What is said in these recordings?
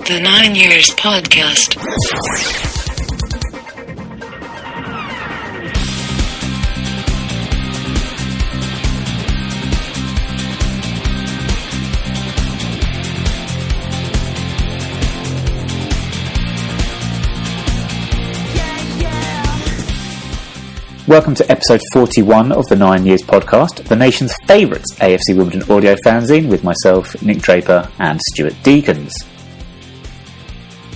The 9 Years Podcast. Welcome to episode 41 of the 9 Years Podcast, the nation's favourite AFC Wimbledon audio fanzine, with myself, Nick Draper, and Stuart Deacons.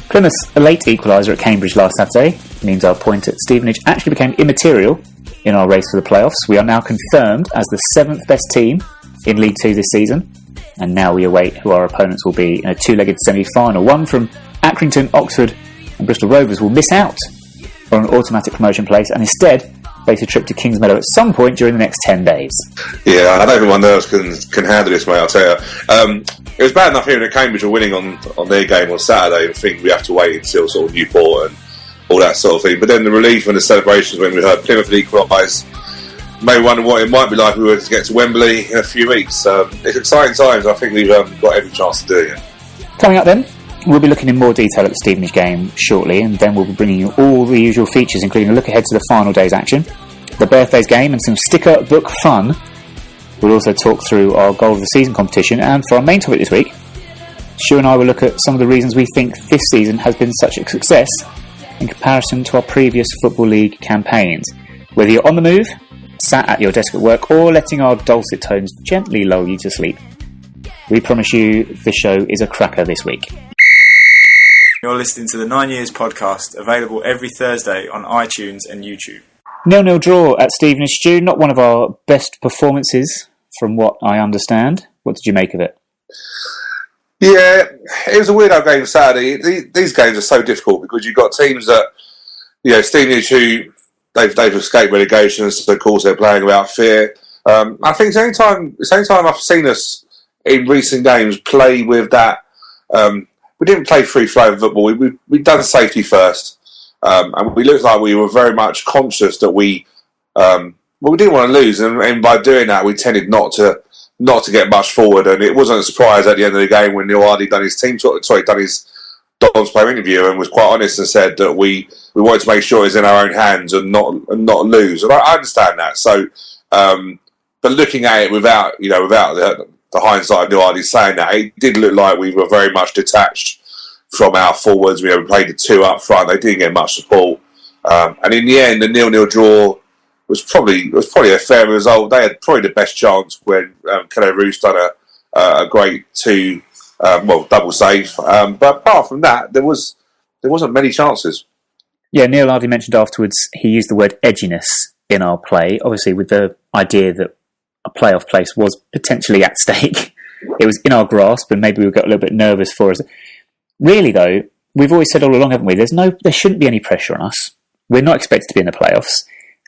Plymouth's late equaliser at Cambridge last Saturday means our point at Stevenage actually became immaterial in our race for the playoffs. We are now confirmed as the 7th best team in League 2 this season, and now we await who our opponents will be in a two-legged semi-final. One from Accrington, Oxford and Bristol Rovers will miss out on an automatic promotion place and instead face a trip to Kingsmeadow at some point during the next 10 days. Yeah, I don't think anyone else can handle this, mate, I'll tell you. It was bad enough hearing that Cambridge were winning on their game on Saturday and think we have to wait until sort of Newport and all that sort of thing. But then the relief and the celebrations when we heard Plymouth equalise made me wonder what it might be like if we were to get to Wembley in a few weeks. It's exciting times. I think we've got every chance to do it. Coming up then, we'll be looking in more detail at the Stevenage game shortly, and then we'll be bringing you all the usual features, including a look ahead to the final day's action, the birthdays game, and some sticker book fun. We'll also talk through our goal of the season competition, and for our main topic this week, Stu and I will look at some of the reasons we think this season has been such a success in comparison to our previous Football League campaigns. Whether you're on the move, sat at your desk at work, or letting our dulcet tones gently lull you to sleep, we promise you the show is a cracker this week. You're listening to the 9 Years Podcast, available every Thursday on iTunes and YouTube. 0-0 draw at Stevenage, Stu. Not one of our best performances, from what I understand. What did you make of it? Yeah, it was a weird game Saturday. These games are so difficult because you've got teams that, Stevenage, who they've escaped relegation, so of course they're playing without fear. I think it's the only time I've seen us in recent games play with that. We didn't play free flow football. We'd done safety first. And we looked like we were very much conscious that we didn't want to lose, and by doing that, we tended not to get much forward. And it wasn't a surprise at the end of the game when Neil Hardy done his Don's player interview and was quite honest and said that we wanted to make sure it's in our own hands and not lose. And I understand that. So, but looking at it without the hindsight of Neil Hardy saying that, it did look like we were very much detached from our forwards. We played the two up front. They didn't get much support, and in the end, the 0-0 draw was probably a fair result. They had probably the best chance when Calais Roos done a great double save. But apart from that, there wasn't many chances. Yeah, Neil Hardy mentioned afterwards he used the word edginess in our play, obviously with the idea that a playoff place was potentially at stake. It was in our grasp, and maybe we got a little bit nervous for us. Really, though, we've always said all along, haven't we? There shouldn't be any pressure on us. We're not expected to be in the playoffs.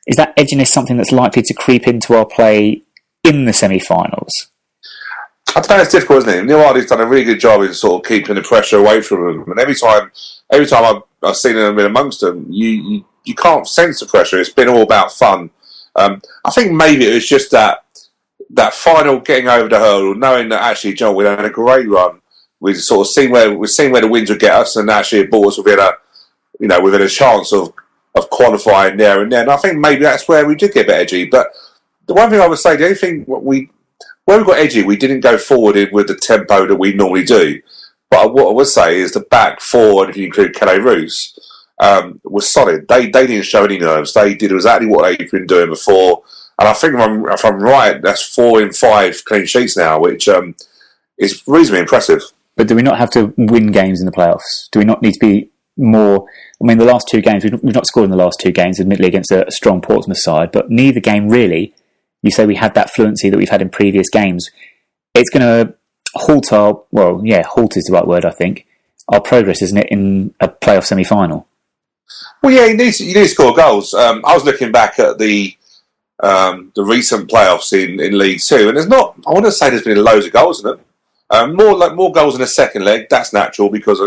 Is that edginess something that's likely to creep into our play in the semi-finals? I think it's difficult, isn't it? Neil Hardy's done a really good job in sort of keeping the pressure away from them. And every time I've seen them in amongst them, you can't sense the pressure. It's been all about fun. I think maybe it was just that final getting over the hurdle, knowing that actually, John, we had a great run. We've sort of seen where the winds would get us, and actually it brought us within a chance of qualifying there and then. And I think maybe that's where we did get a bit edgy. But the one thing I would say, the only thing where we got edgy, we didn't go forward with the tempo that we normally do. But what I would say is the back four, and if you include Calais Roos, was solid. They didn't show any nerves. They did exactly what they've been doing before. And I think if I'm right, that's 4 in 5 clean sheets now, which is reasonably impressive. But do we not have to win games in the playoffs? Do we not need to be more... I mean, the last two games, we've not scored in the last two games, admittedly, against a strong Portsmouth side, but neither game really, you say we had that fluency that we've had in previous games. It's going to halt halt is the right word, I think, our progress, isn't it, in a playoff semi-final? Well, yeah, you need to score goals. I was looking back at the recent playoffs in League 2, and I want to say there's been loads of goals in them. More goals in the second leg. That's natural because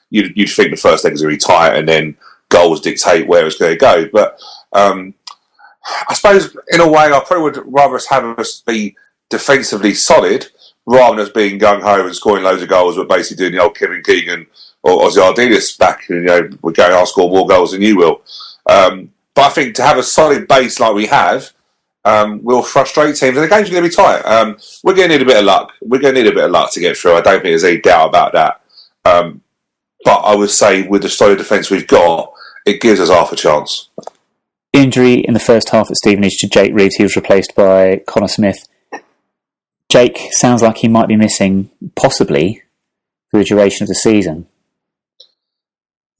you'd think the first leg is going to be tight, and then goals dictate where it's going to go. But I suppose in a way, I probably would rather have us be defensively solid rather than us being gung ho and scoring loads of goals, but basically doing the old Kevin Keegan or Ozzy Ardiles back. We're going, I'll score more goals than you will. But I think to have a solid base like we have will frustrate teams, and the game's going to be tight. We're going to need a bit of luck. We're going to need a bit of luck to get through. I don't think there's any doubt about that. But I would say with the solid defence we've got, it gives us half a chance. Injury in the first half at Stevenage to Jake Reeves. He was replaced by Connor Smith. Jake sounds like he might be missing, possibly, for the duration of the season.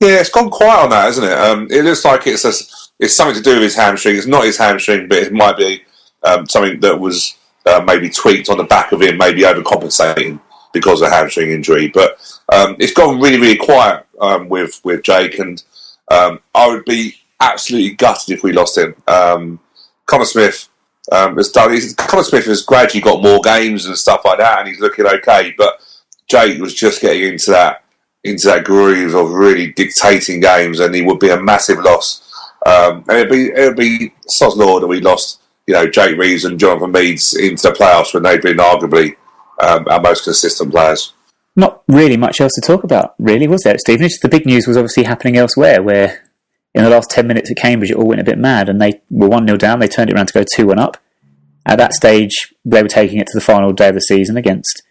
Yeah, it's gone quiet on that, hasn't it? It looks like it's something to do with his hamstring. It's not his hamstring, but it might be something that was maybe tweaked on the back of him, maybe overcompensating because of a hamstring injury. But it's gone really, really quiet with Jake, and I would be absolutely gutted if we lost him. Connor Smith Connor Smith has gradually got more games and stuff like that, and he's looking okay. But Jake was just getting into that groove of really dictating games, and he would be a massive loss. And it'd be sod's law that we lost, Jake Reeves and Jonathan Meads into the playoffs when they've been arguably our most consistent players. Not really much else to talk about, really, was there, Stephen? The big news was obviously happening elsewhere, where in the last 10 minutes at Cambridge it all went a bit mad, and they were 1-0 down, they turned it around to go 2-1 up. At that stage, they were taking it to the final day of the season against,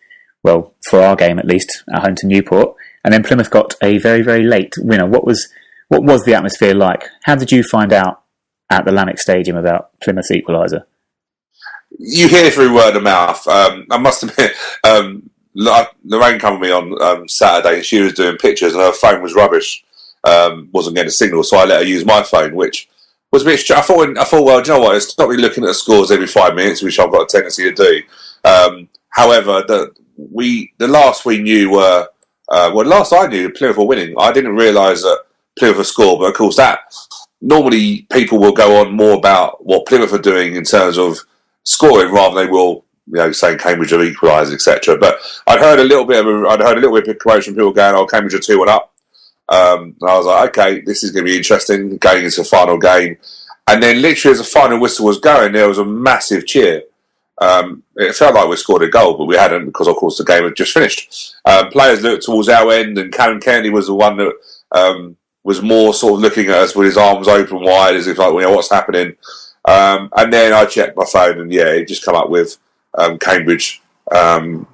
well, for our game at least, at home to Newport, and then Plymouth got a very, very late winner. What was the atmosphere like? How did you find out at the Lanark Stadium about Plymouth's equaliser? You hear through word of mouth. I must admit, Lorraine came with me on Saturday, and she was doing pictures, and her phone was rubbish. Wasn't getting a signal, so I let her use my phone, which was a bit strange. I thought, well, do you know what? It's not really looking at the scores every 5 minutes, which I've got a tendency to do. However, the last we knew were, last I knew, Plymouth were winning. I didn't realise that Plymouth were scored, but of course that normally people will go on more about what Plymouth are doing in terms of scoring rather than they will, saying Cambridge have equalised, etc. But I'd heard a little bit of commotion, people going, "Oh, Cambridge are 2-1 up." And I was like, okay, this is going to be interesting, going into the final game. And then literally as the final whistle was going, there was a massive cheer. It felt like we scored a goal, but we hadn't, because of course the game had just finished. Players looked towards our end, and Callum Kennedy was the one that was more sort of looking at us with his arms open wide, as if like, what's happening? And then I checked my phone, and it just come up with Plymouth scoring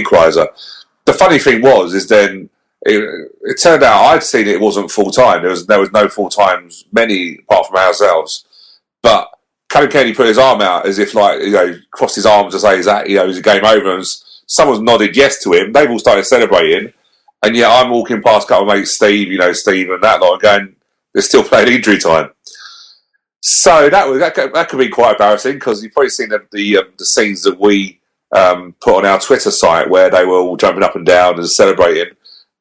equaliser. The funny thing is then it turned out I'd seen it wasn't full time. There was no full times, many apart from ourselves. But Callum Kennedy put his arm out as if crossed his arms to say, "Is the game over?" And someone's nodded yes to him. They've all started celebrating, and I'm walking past a couple of mates, Steve and that lot, going, they're still playing injury time. So that could be quite embarrassing, because you've probably seen the scenes that we put on our Twitter site where they were all jumping up and down and celebrating.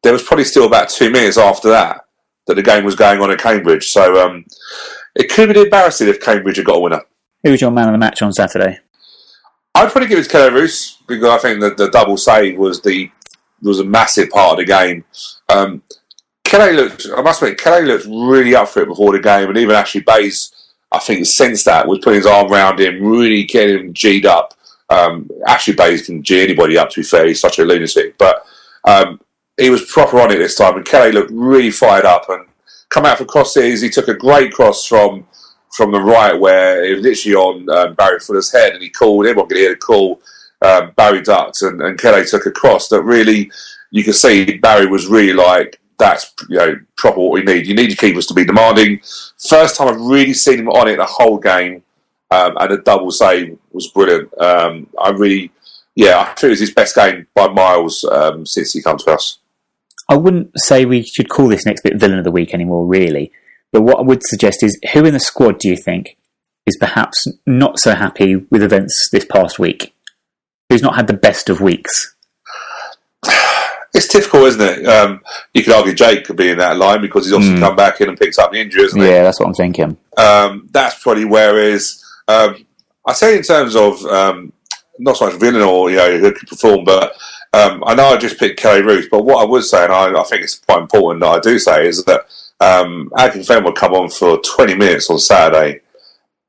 There was probably still about 2 minutes after that the game was going on at Cambridge. So it could have been embarrassing if Cambridge had got a winner. Who was your man of the match on Saturday? I'd probably give it to Kelly Roos, because I think that the double save was a massive part of the game. Kelly looked really up for it before the game, and even Ashley Bays, I think, sensed that, was putting his arm around him, really getting him G'd up. Ashley Bays can G anybody up, to be fair, he's such a lunatic. But he was proper on it this time, and Kelly looked really fired up and come out for crosses. He took a great cross from the right, where it was literally on Barry Fuller's head, and he called. Everyone could hear the call. Barry ducked, and Kelly took a cross that really, you could see Barry was really like, that's proper what we need. You need your keepers to be demanding. First time I've really seen him on it the whole game, and the double save was brilliant. I think it was his best game by miles since he come to us. I wouldn't say we should call this next bit villain of the week anymore, really. But what I would suggest is, who in the squad do you think is perhaps not so happy with events this past week? Who's not had the best of weeks? It's difficult, isn't it? You could argue Jake could be in that line, because he's obviously come back in and picked up the injury, isn't he? Yeah, that's what I'm thinking. That's probably where it is. I say in terms of not so much villain or who could perform, but I know I just picked Kelly Roos, but what I would say, and I think it's quite important that I do say, is that Adkin Fenn would come on for 20 minutes on Saturday,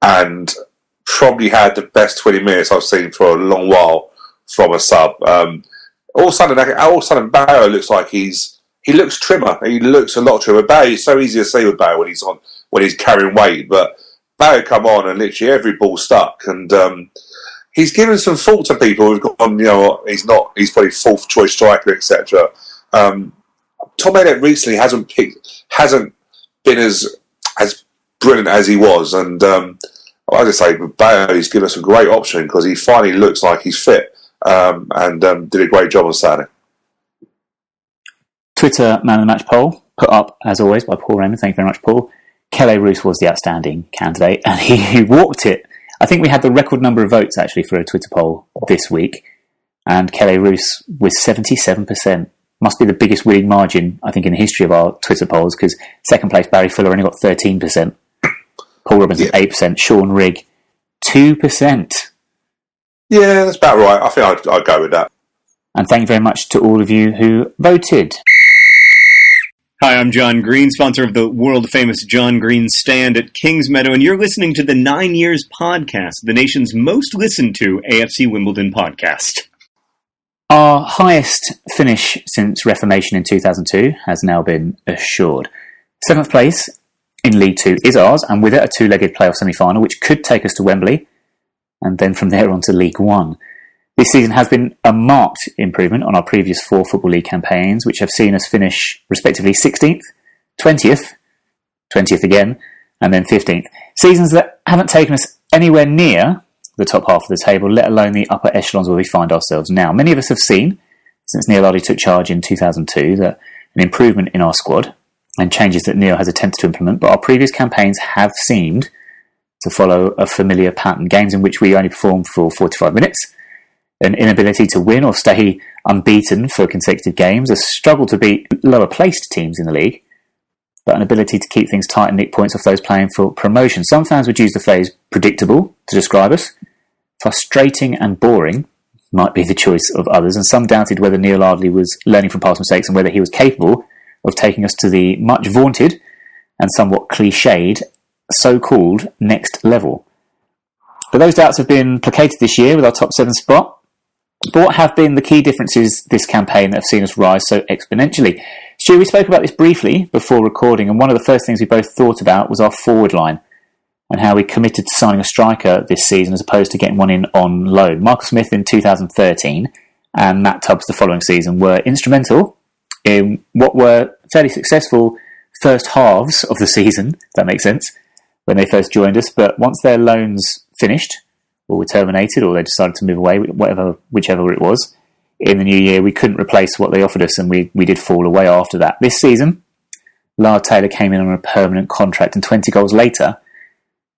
and probably had the best 20 minutes I've seen for a long while from a sub. All of a sudden, Barrow looks like he's he looks trimmer. He looks a lot trimmer. Barry, it's so easy to see with Barry when he's carrying weight, but Barry come on and literally every ball stuck, and he's given some fault to people who've gone, he's probably fourth choice striker, etc. Tom Elliott recently hasn't been as brilliant as he was, and I just say Barry's given us a great option because he finally looks like he's fit, and did a great job on Saturday. Twitter Man of the Match poll, put up, as always, by Paul Raymond. Thank you very much, Paul. Kelly Roos was the outstanding candidate, and he walked it. I think we had the record number of votes, actually, for a Twitter poll this week, and Kelly Roos with 77%. Must be the biggest winning margin, I think, in the history of our Twitter polls, because second place, Barry Fuller, only got 13%. Paul Robinson, 8%. Sean Rigg, 2%. Yeah, that's about right. I think I'd go with that. And thank you very much to all of you who voted. Hi, I'm John Green, sponsor of the world-famous John Green Stand at Kings Meadow, and you're listening to the 9 Years Podcast, the nation's most listened to AFC Wimbledon podcast. Our highest finish since Reformation in 2002 has now been assured. 7th place in League 2 is ours, and with it a two-legged playoff semi-final, which could take us to Wembley, and then from there on to League 1. This season has been a marked improvement on our previous 4 Football League campaigns, which have seen us finish respectively 16th, 20th, 20th again, and then 15th. Seasons that haven't taken us anywhere near the top half of the table, let alone the upper echelons where we find ourselves now. Many of us have seen, since Neil Ardley took charge in 2002, that an improvement in our squad and changes that Neil has attempted to implement, but our previous campaigns have seemed to follow a familiar pattern. Games in which we only perform for 45 minutes, an inability to win or stay unbeaten for consecutive games, a struggle to beat lower placed teams in the league, but an ability to keep things tight and nick points off those playing for promotion. Some fans would use the phrase predictable to describe us. Frustrating and boring might be the choice of others, and some doubted whether Neil Ardley was learning from past mistakes and whether he was capable of taking us to the much vaunted and somewhat cliched so-called next level. But those doubts have been placated this year with our top 7 spot. But what have been the key differences this campaign that have seen us rise so exponentially? Stu, we spoke about this briefly before recording, and one of the first things we both thought about was our forward line and how we committed to signing a striker this season as opposed to getting one in on loan. Michael Smith in 2013 and Matt Tubbs the following season were instrumental in what were fairly successful first halves of the season, if that makes sense, when they first joined us. But once their loans finished, or were terminated, or they decided to move away, whichever it was, in the new year, we couldn't replace what they offered us, and we did fall away after that. This season, Lard Taylor came in on a permanent contract, and 20 goals later,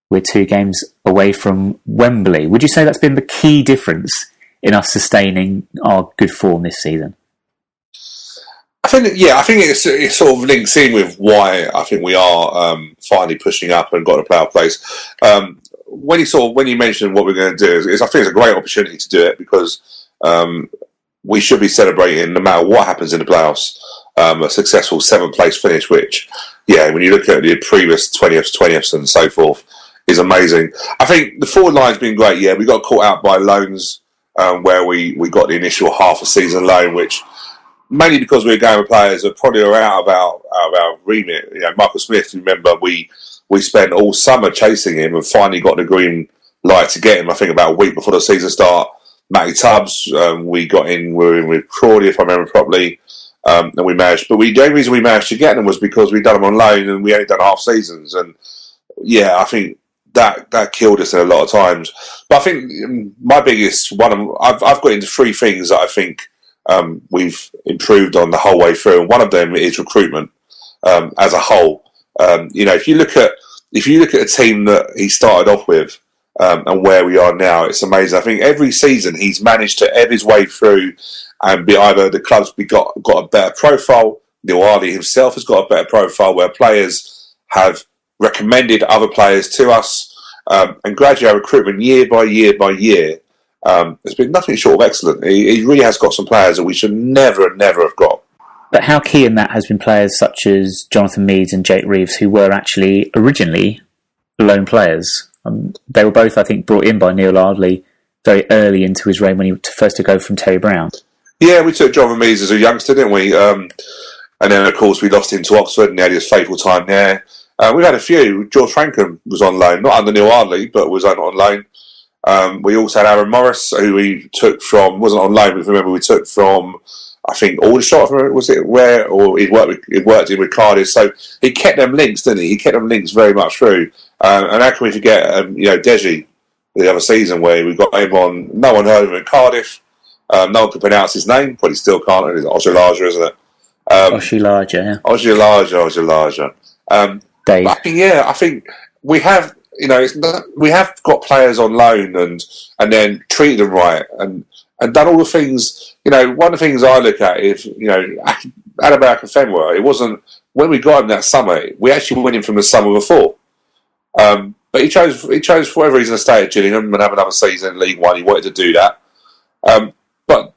we're 2 games away from Wembley. Would you say that's been the key difference in us sustaining our good form this season? I think it sort of links in with why I think we are finally pushing up and got a playoff place. When you mentioned what we're going to do, I think it's a great opportunity to do it because we should be celebrating no matter what happens in the playoffs. A successful 7th place finish, which, when you look at the previous 20th and so forth, is amazing. I think the forward line's been great. Yeah, we got caught out by loans where we got the initial half a season loan, which mainly because we were going with players that probably are out of our remit. Michael Smith, remember, we spent all summer chasing him and finally got the green light to get him, I think about a week before the season start. Matty Tubbs, we were in with Crawley, if I remember properly, and we managed. But the only reason we managed to get them was because we'd done them on loan and we only done half seasons. And I think that killed us in a lot of times. But I think my biggest one, I've got into 3 things that I think we've improved on the whole way through, and one of them is recruitment as a whole. If you look at a team that he started off with and where we are now, it's amazing. I think every season he's managed to ebb his way through and be either the club's got a better profile, Neil Ardley himself has got a better profile where players have recommended other players to us, and gradually our recruitment year by year by year has been nothing short of excellent. He really has got some players that we should never have got. But how key in that has been players such as Jonathan Meads and Jake Reeves, who were actually originally lone players. They were both, I think, brought in by Neil Ardley very early into his reign when he first took over from Terry Brown. Yeah, we took Jonathan Meads as a youngster, didn't we? And then, of course, we lost him to Oxford, and he had his fatal time there. We've had a few. George Frankham was on loan, not under Neil Ardley, but was on loan. We also had Aaron Morris, who we took from, wasn't on loan, but remember we took from, I think, Aldershot, was it where? Or he'd worked in with Cardiff. So he kept them links, didn't he? He kept them links very much through. And how can we forget, Deji, the other season where we got him on, no one heard of him in Cardiff. No one could pronounce his name, but he still can't. It's Oshilaja, isn't it? Oshilaja, yeah. Oshilaja. Dave. I think we have, we have got players on loan and then treated them right and done all the things. One of the things I look at is, Adabak and Fenway, it wasn't, when we got him that summer, we actually went in from the summer before. But he chose for whatever reason to stay at Gillingham and have another season in League One. He wanted to do that. But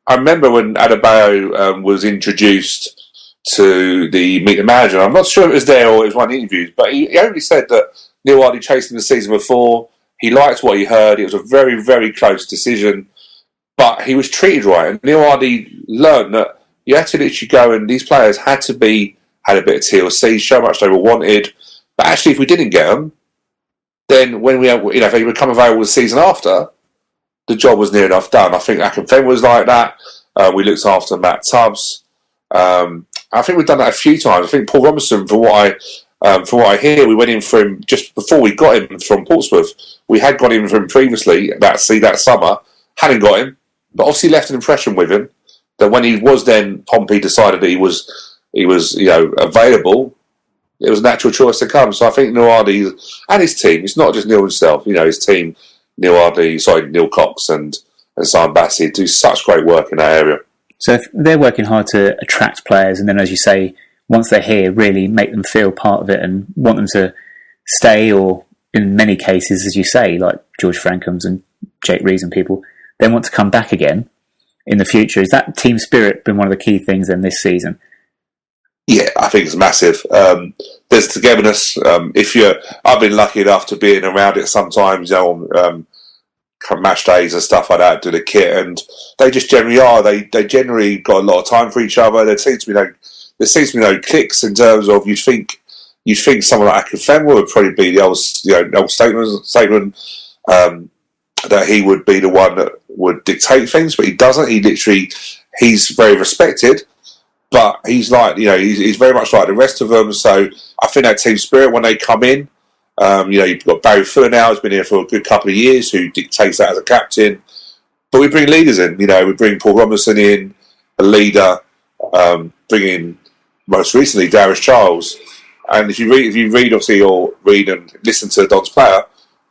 I remember when Adebayo was introduced to the Meet the Manager, I'm not sure if it was there or it was one of the interviews, but he only said that Neil Ardley chased him the season before. He liked what he heard. It was a very, very close decision, but he was treated right. And Neil Ardley learned that you had to literally go, and these players had a bit of TLC, show how much they were wanted. But actually, if we didn't get them, then when we have, if they become available the season after, the job was near enough done. I think Akinfenwa was like that. We looked after Matt Tubbs. I think we've done that a few times. I think Paul Robinson, from what I hear, we went in for him just before we got him from Portsmouth. We had got him from previously that summer, hadn't got him, but obviously left an impression with him that when he was then Pompey decided that he was available, it was a natural choice to come. So I think Neil Ardley and his team, it's not just Neil himself, his team, Neil Cox and Simon Bassey do such great work in that area. So if they're working hard to attract players, and then, as you say, once they're here, really make them feel part of it and want them to stay, or in many cases, as you say, like George Frankham's and Jake Rees and people, they want to come back again in the future. Is that team spirit been one of the key things then this season? Yeah, I think it's massive. There's togetherness. I've been lucky enough to be around it sometimes, on match days and stuff like that, do the kit, and they just generally are. They generally got a lot of time for each other. There seems to be no cliques in terms of you think someone like Akinfenwa would probably be the old statement that he would be the one that would dictate things, but he doesn't. He's very respected, but he's like he's very much like the rest of them. So I think that team spirit when they come in. You've got Barry Fuller now, who's been here for a good couple of years, who dictates that as a captain. But we bring leaders in. We bring Paul Robinson in, a leader. Bringing most recently Darius Charles. And if you read obviously, or read and listen to Don's player,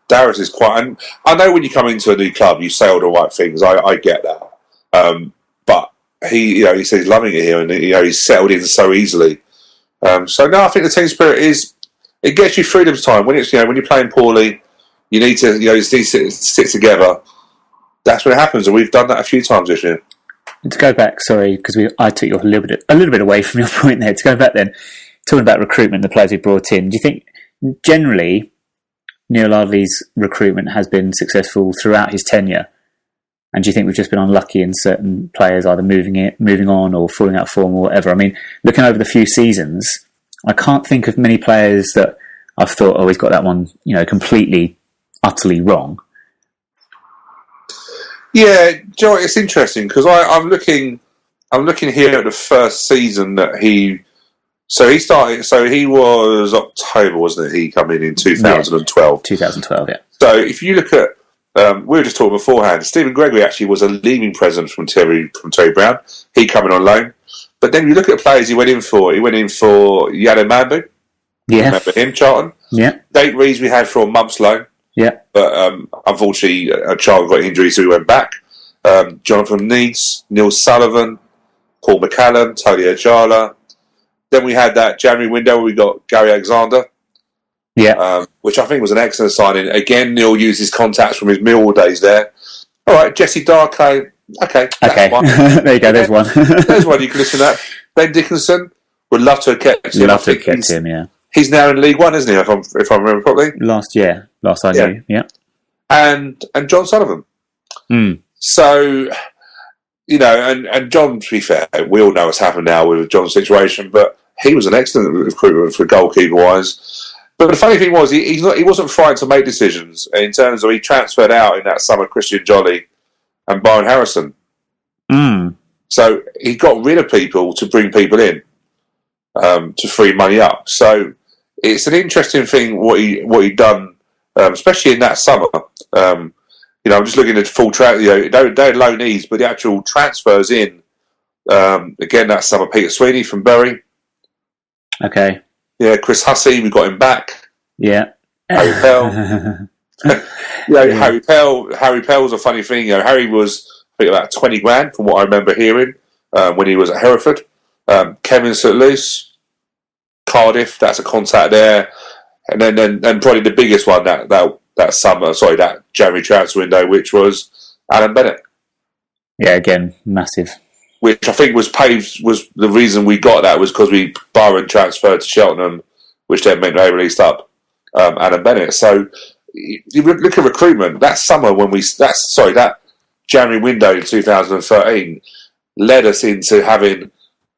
Darius is quite. And I know when you come into a new club, you say all the right things. I get that. But he says he's loving it here, and he's settled in so easily. So no, I think the team spirit is. It gets you through this time. When it's when you're playing poorly, you need to sit together. That's what happens, and we've done that a few times this year. And to go back, sorry, because I took you a little bit away from your point there. To go back then, talking about recruitment, the players we brought in. Do you think generally Neil Ardley's recruitment has been successful throughout his tenure? And do you think we've just been unlucky in certain players either moving on or falling out of form or whatever? I mean, looking over the few seasons, I can't think of many players that I've thought, he's got that one, completely, utterly wrong. Yeah, Joe, it's interesting because I'm looking here at the first season that he started. So he was October, wasn't it? He came in 2012. Yeah, 2012, yeah. So if you look at, we were just talking beforehand. Stephen Gregory actually was a leaving present from Terry Brown. He coming on loan. But then you look at the players he went in for. He went in for Yadam Mambu. Yeah. Remember him, Charlton? Yeah. Jake Rees we had for a month's loan. Yeah. But unfortunately, Charlton got injuries, so he went back. Jonathan Needs, Neil Sullivan, Paul McCallum, Tony Ajala. Then we had that January window where we got Gary Alexander. Yeah. Which I think was an excellent signing. Again, Neil used his contacts from his Millwall days there. All right, Jesse Darko. Okay. One. There you go, there's one. There's one you can listen to that. Ben Dickinson, would love to have kept him. Love to have kept him, yeah. He's now in League One, isn't he, if I remember properly? Last I knew, yeah. And John Sullivan. Mm. So and John, to be fair, we all know what's happened now with John's situation, but he was an excellent recruitment for goalkeeper-wise. But the funny thing was, he wasn't frightened to make decisions in terms of he transferred out in that summer Christian Jolly and Byron Harrison. So he got rid of people to bring people in to free money up. So it's an interesting thing what he done, especially in that summer. I'm just looking at full track. They're loanees, but the actual transfers in again that summer. Peter Sweeney from Bury. Okay. Yeah, Chris Hussey, we got him back. Yeah. Harry Pell. Harry Pell was a funny thing. Harry was I think about 20 grand from what I remember hearing when he was at Hereford. Kevin St. Luce, Cardiff. That's a contact there, and then probably the biggest one that summer. Sorry, that January transfer window, which was Alan Bennett. Yeah, again, massive. Which I think was the reason we got that was because Byron transferred to Cheltenham, which then meant they released up Alan Bennett. So you look at recruitment that summer that January window in 2013 led us into having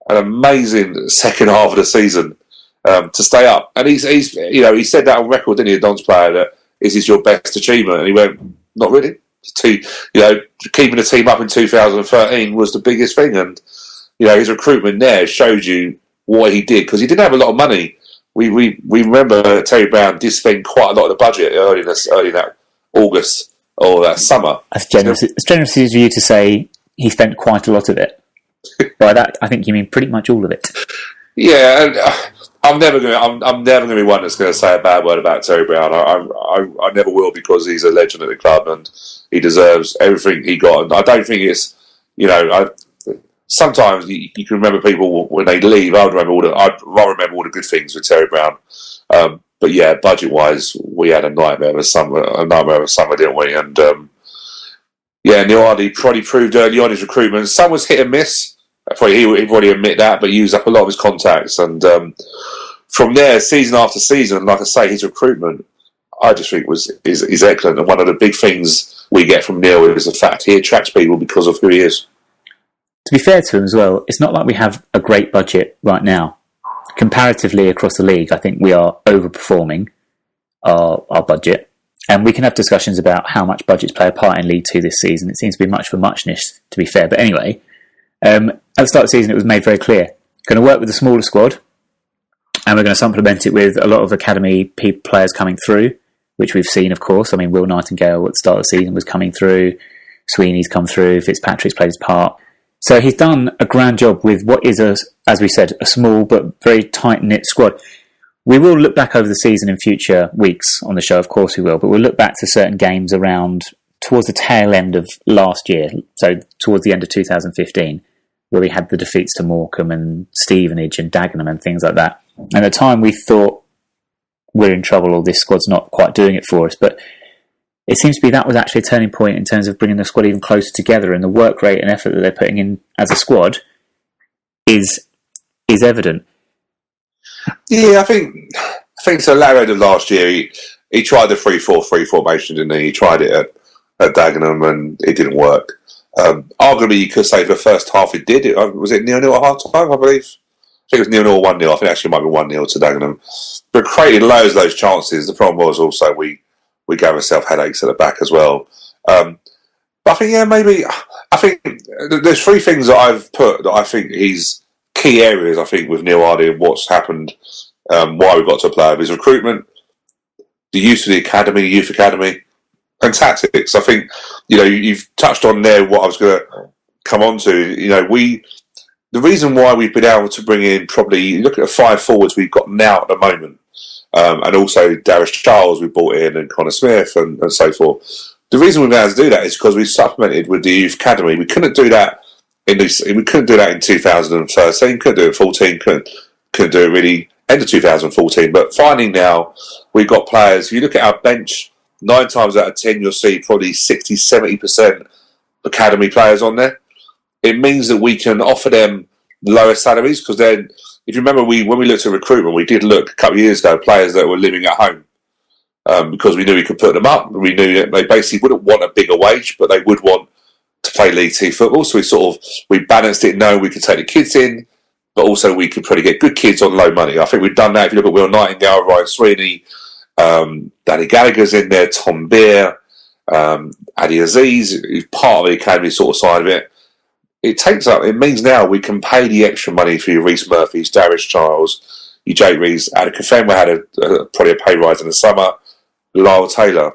an amazing second half of the season to stay up. And he said that on record, didn't he, a Don's player, that is this your best achievement? And he went, not really. Keeping the team up in 2013 was the biggest thing, and his recruitment there showed you what he did because he didn't have a lot of money. We remember Terry Brown did spend quite a lot of the budget early in that August or that summer. That's generous. It's generous of you to say he spent quite a lot of it. By that, I think you mean pretty much all of it. Yeah, and I'm never going to be one that's going to say a bad word about Terry Brown. I never will because he's a legend at the club and he deserves everything he got. And I don't think it's sometimes you can remember people when they leave. I'd rather remember all the good things with Terry Brown. But yeah, budget wise, we had a nightmare of a summer, didn't we? And Neil Hardy probably proved early on his recruitment. Some was hit and miss. Probably he'd already admit that, but he used up a lot of his contacts. And from there, season after season, like I say, his recruitment, I just think is excellent. And one of the big things we get from Neil is the fact he attracts people because of who he is. To be fair to him as well, it's not like we have a great budget right now. Comparatively across the league, I think we are overperforming our budget. And we can have discussions about how much budgets play a part in League 2 this season. It seems to be much for muchness, to be fair. But anyway, at the start of the season, it was made very clear. Going to work with a smaller squad, and we're going to supplement it with a lot of academy players coming through, which we've seen, of course. I mean, Will Nightingale at the start of the season was coming through. Sweeney's come through. Fitzpatrick's played his part. So he's done a grand job with what is, as we said, a small but very tight-knit squad. We will look back over the season in future weeks on the show, of course we will, but we'll look back to certain games around towards the tail end of last year, so towards the end of 2015, where we had the defeats to Morecambe and Stevenage and Dagenham and things like that. And at the time we thought, we're in trouble, or this squad's not quite doing it for us, but it seems to be that was actually a turning point in terms of bringing the squad even closer together, and the work rate and effort that they're putting in as a squad is evident. Yeah, I think it's the latter end of last year. He tried the 3-4-3 formation, didn't he? He tried it at Dagenham and it didn't work. Arguably, you could say for the first half it did. Was it 0-0 at half time, I believe? I think it was 0-0 or 1-0. I think actually it might be 1-0 to Dagenham. But created loads of those chances. The problem was also we gave ourselves headaches at the back as well. But I think, I think there's three things that I've put that I think he's key areas, I think, with Neil Hardy and what's happened, why we got to a player of his recruitment, the use of the academy, the youth academy, and tactics. I think, you've touched on there what I was going to come on to. The reason why we've been able to bring in probably, look at the 5 forwards we've got now at the moment, and also Darius Charles we brought in and Connor Smith and so forth. The reason we've been able to do that is because we supplemented with the youth academy. We couldn't do that in 2013. Couldn't do it in 14. Couldn't do it really end of 2014. But finding now we've got players. If you look at our bench, 9 times out of 10 you'll see probably 60-70% academy players on there. It means that we can offer them lower salaries, because then, if you remember, when we looked at recruitment, we did look a couple of years ago players that were living at home, because we knew we could put them up. We knew that they basically wouldn't want a bigger wage, but they would want to play League Two football. So we balanced it, knowing we could take the kids in, but also we could probably get good kids on low money. I think we've done that. If you look at Will Nightingale, Ryan Sweeney, Danny Gallagher's in there, Tom Beer, Adi Aziz, who's part of the academy sort of side of it. It means now we can pay the extra money for your Reece Murphys, Darius Charles, your Jake Reeves. Ada Kafemwa had probably a pay rise in the summer. Lyle Taylor.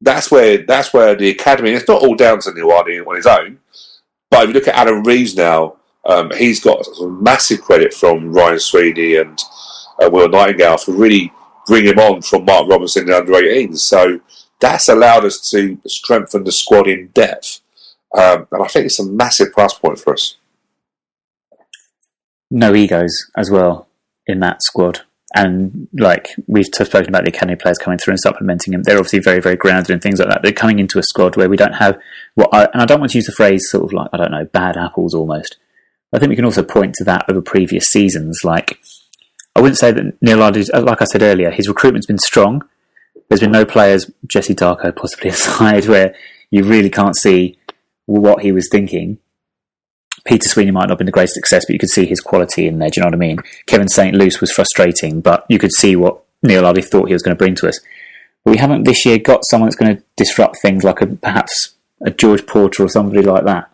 That's where the academy. It's not all down to Niwadi on his own, but if you look at Adam Reeves now, he's got some massive credit from Ryan Sweeney and Will Nightingale for really bringing him on from Mark Robinson in the under-18s. So that's allowed us to strengthen the squad in depth. And I think it's a massive plus point for us. No egos as well in that squad. And like we've spoken about the academy players coming through and supplementing them, they're obviously very, very grounded and things like that. They're coming into a squad where we don't have and I don't want to use the phrase sort of like, I don't know, bad apples almost. I think we can also point to that over previous seasons. Like, I wouldn't say that Neil Ardley, like I said earlier, his recruitment's been strong. There's been no players, Jesse Darko possibly aside, where you really can't see what he was thinking. Peter Sweeney might not have been the greatest success, but you could see his quality in there. Do you know what I mean? Kevin St. Luce was frustrating, but you could see what Neil Ardley thought he was going to bring to us. But we haven't this year got someone that's going to disrupt things like perhaps a George Porter or somebody like that.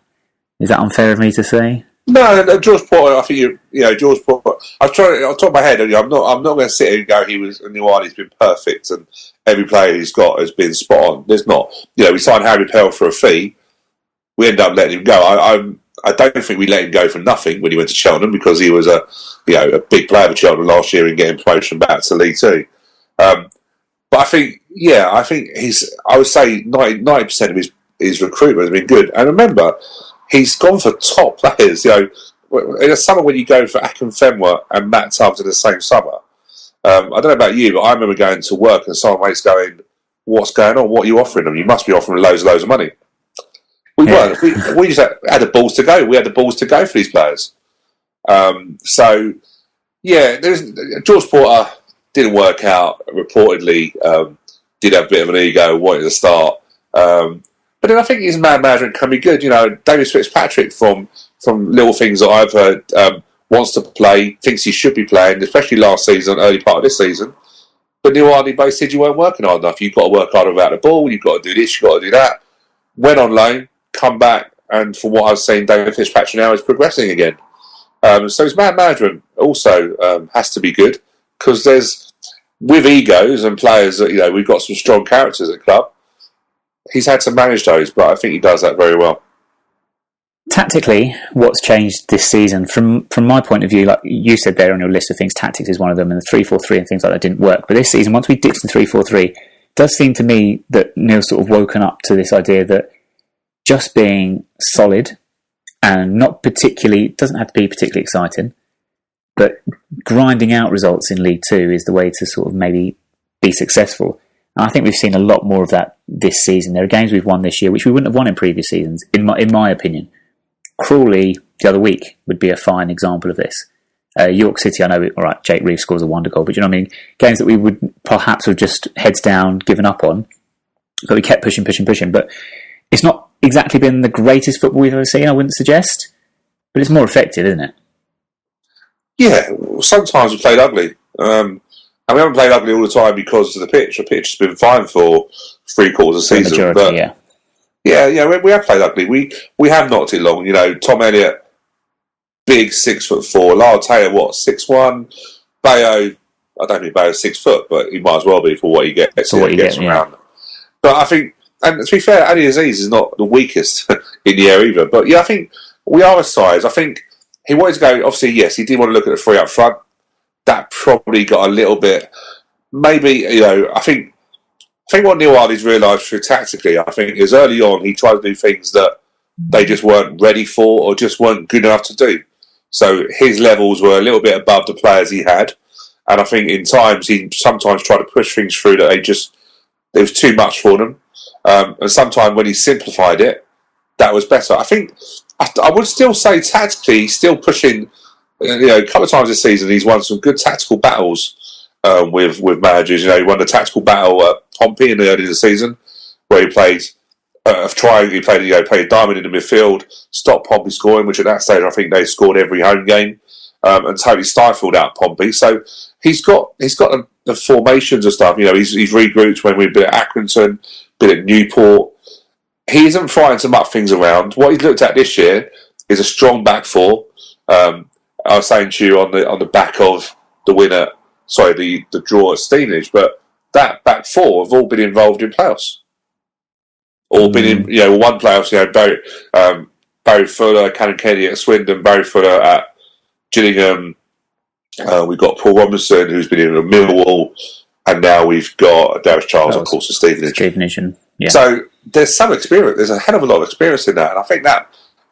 Is that unfair of me to say? No, George Porter. I think George Porter. I'll top of my head. I'm not going to sit here and go. Niwadi's been perfect, and every player he's got has been spot on. There's not. We signed Harry Pell for a fee. We ended up letting him go. I don't think we let him go for nothing when he went to Cheltenham, because he was a big player for Cheltenham last year in getting promotion back to League Two. But I think I would say 90% of his recruitment has been good. And remember, he's gone for top players. In the summer when you go for Akinfenwa and Matt Tubbs in the same summer, I don't know about you, but I remember going to work and some mates going, "What's going on? What are you offering them? You must be offering loads of money." We weren't. We just had the balls to go. We had the balls to go for these players. So, George Porter didn't work out. Reportedly, did have a bit of an ego, wanted to start. But then I think his man management can be good. David Fitzpatrick, from little things that I've heard, wants to play, thinks he should be playing, especially last season, early part of this season. But Neil Ardley both said you weren't working hard enough. You've got to work harder without the ball. You've got to do this. You've got to do that. Went on loan, come back, and from what I've seen, David Fitzpatrick now is progressing again. So his man management also has to be good, because with egos and players that we've got some strong characters at the club. He's had to manage those, but I think he does that very well. Tactically, what's changed this season, from my point of view, like you said there on your list of things, tactics is one of them, and the 3-4-3 and things like that didn't work. But this season, once we ditched the 3-4-3, it does seem to me that Neil's sort of woken up to this idea that just being solid and not particularly, doesn't have to be particularly exciting, but grinding out results in League Two is the way to sort of maybe be successful. And I think we've seen a lot more of that this season. There are games we've won this year which we wouldn't have won in previous seasons, in my opinion. Crawley the other week would be a fine example of this. York City, I know, all right, Jake Reeves scores a wonder goal, but you know what I mean? Games that we would perhaps have just heads down, given up on, but we kept pushing. But it's not exactly been the greatest football we've ever seen, I wouldn't suggest, but it's more effective, isn't it? Yeah, sometimes we played ugly. And we haven't played ugly all the time because of the pitch. The pitch has been fine for 3/4 of the season. Majority, but yeah, we have played ugly. We have knocked it long. Tom Elliott, big 6'4". Lyle Taylor, 6'1". Bayo, I don't think Bayo's 6 foot, but he might as well be for what he gets. For what he gets around. Yeah. But I think, and to be fair, Adi Aziz is not the weakest in the air either. But yeah, I think we are a size. I think he wanted to go. Obviously, yes, he did want to look at the three up front. That probably got a little bit, maybe, I think what Neil Ardley's realised through tactically, I think, is early on he tried to do things that they just weren't ready for or just weren't good enough to do. So his levels were a little bit above the players he had. And I think in times he sometimes tried to push things through that it was too much for them. And sometimes when he simplified it, that was better. I think, I would still say tactically he's still pushing. A couple of times this season he's won some good tactical battles with managers. He won the tactical battle at Pompey in the early of the season, where he played of trying. He played a diamond in the midfield, stopped Pompey scoring, which at that stage I think they scored every home game, and totally stifled out Pompey. So he's got the formations and stuff. He's regrouped when we've been at Accrington, been at Newport. He isn't trying to muck things around. What he's looked at this year is a strong back four. I was saying to you on the back of the winner, the draw at Stevenage, but that back four have all been involved in playoffs. All been in, one playoffs. Barry Fuller, Cannon Kenny at Swindon, Barry Fuller at Gillingham. We've got Paul Robinson, who's been in Millwall, and now we've got Darius Charles, of course, at Stevenage. Yeah. So there's some experience. There's a hell of a lot of experience in that, and I think that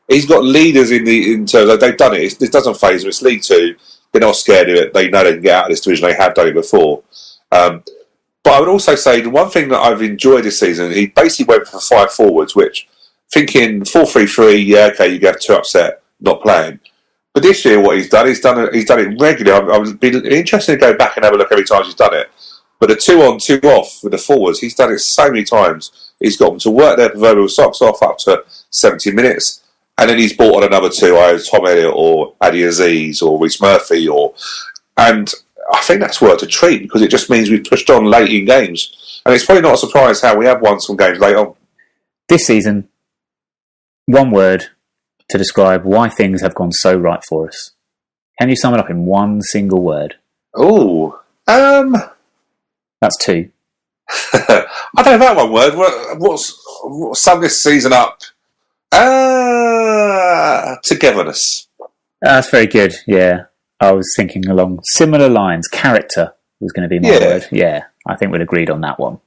he's got leaders in terms of they've done it. It doesn't phase them. It's League Two. They're not scared of it. They know they can get out of this division. They have done it before. But I would also say the one thing that I've enjoyed this season, he basically went for 5 forwards, which thinking 4-3-3, yeah, okay, you get 2 upset, not playing. But this year, what he's done it regularly. I would be interested to go back and have a look every time he's done it. But the 2 on, 2 off with the forwards, he's done it so many times. He's got them to work their proverbial socks off up to 70 minutes. And then he's brought on another 2, either Tom Elliott or Adi Aziz or Reece Murphy. And I think that's worth a treat because it just means we've pushed on late in games. And it's probably not a surprise how we have won some games late on. This season, one word to describe why things have gone so right for us. Can you sum it up in one single word? Oh, That's 2. I don't know that one word. What's sum this season up? Togetherness. That's very good, yeah. I was thinking along similar lines. Character was going to be my word. Yeah, I think we'd agreed on that one.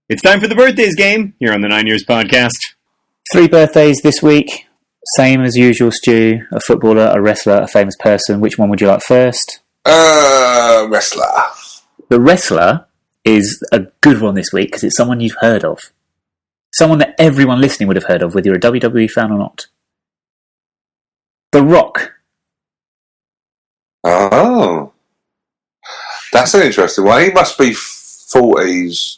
It's time for the birthdays game here on the 9 Years Podcast. 3 birthdays this week. Same as usual, Stu. A footballer, a wrestler, a famous person. Which one would you like first? Wrestler. The wrestler is a good one this week because it's someone you've heard of. Someone that everyone listening would have heard of, whether you're a WWE fan or not. The Rock. Oh. That's an interesting one. He must be 40s.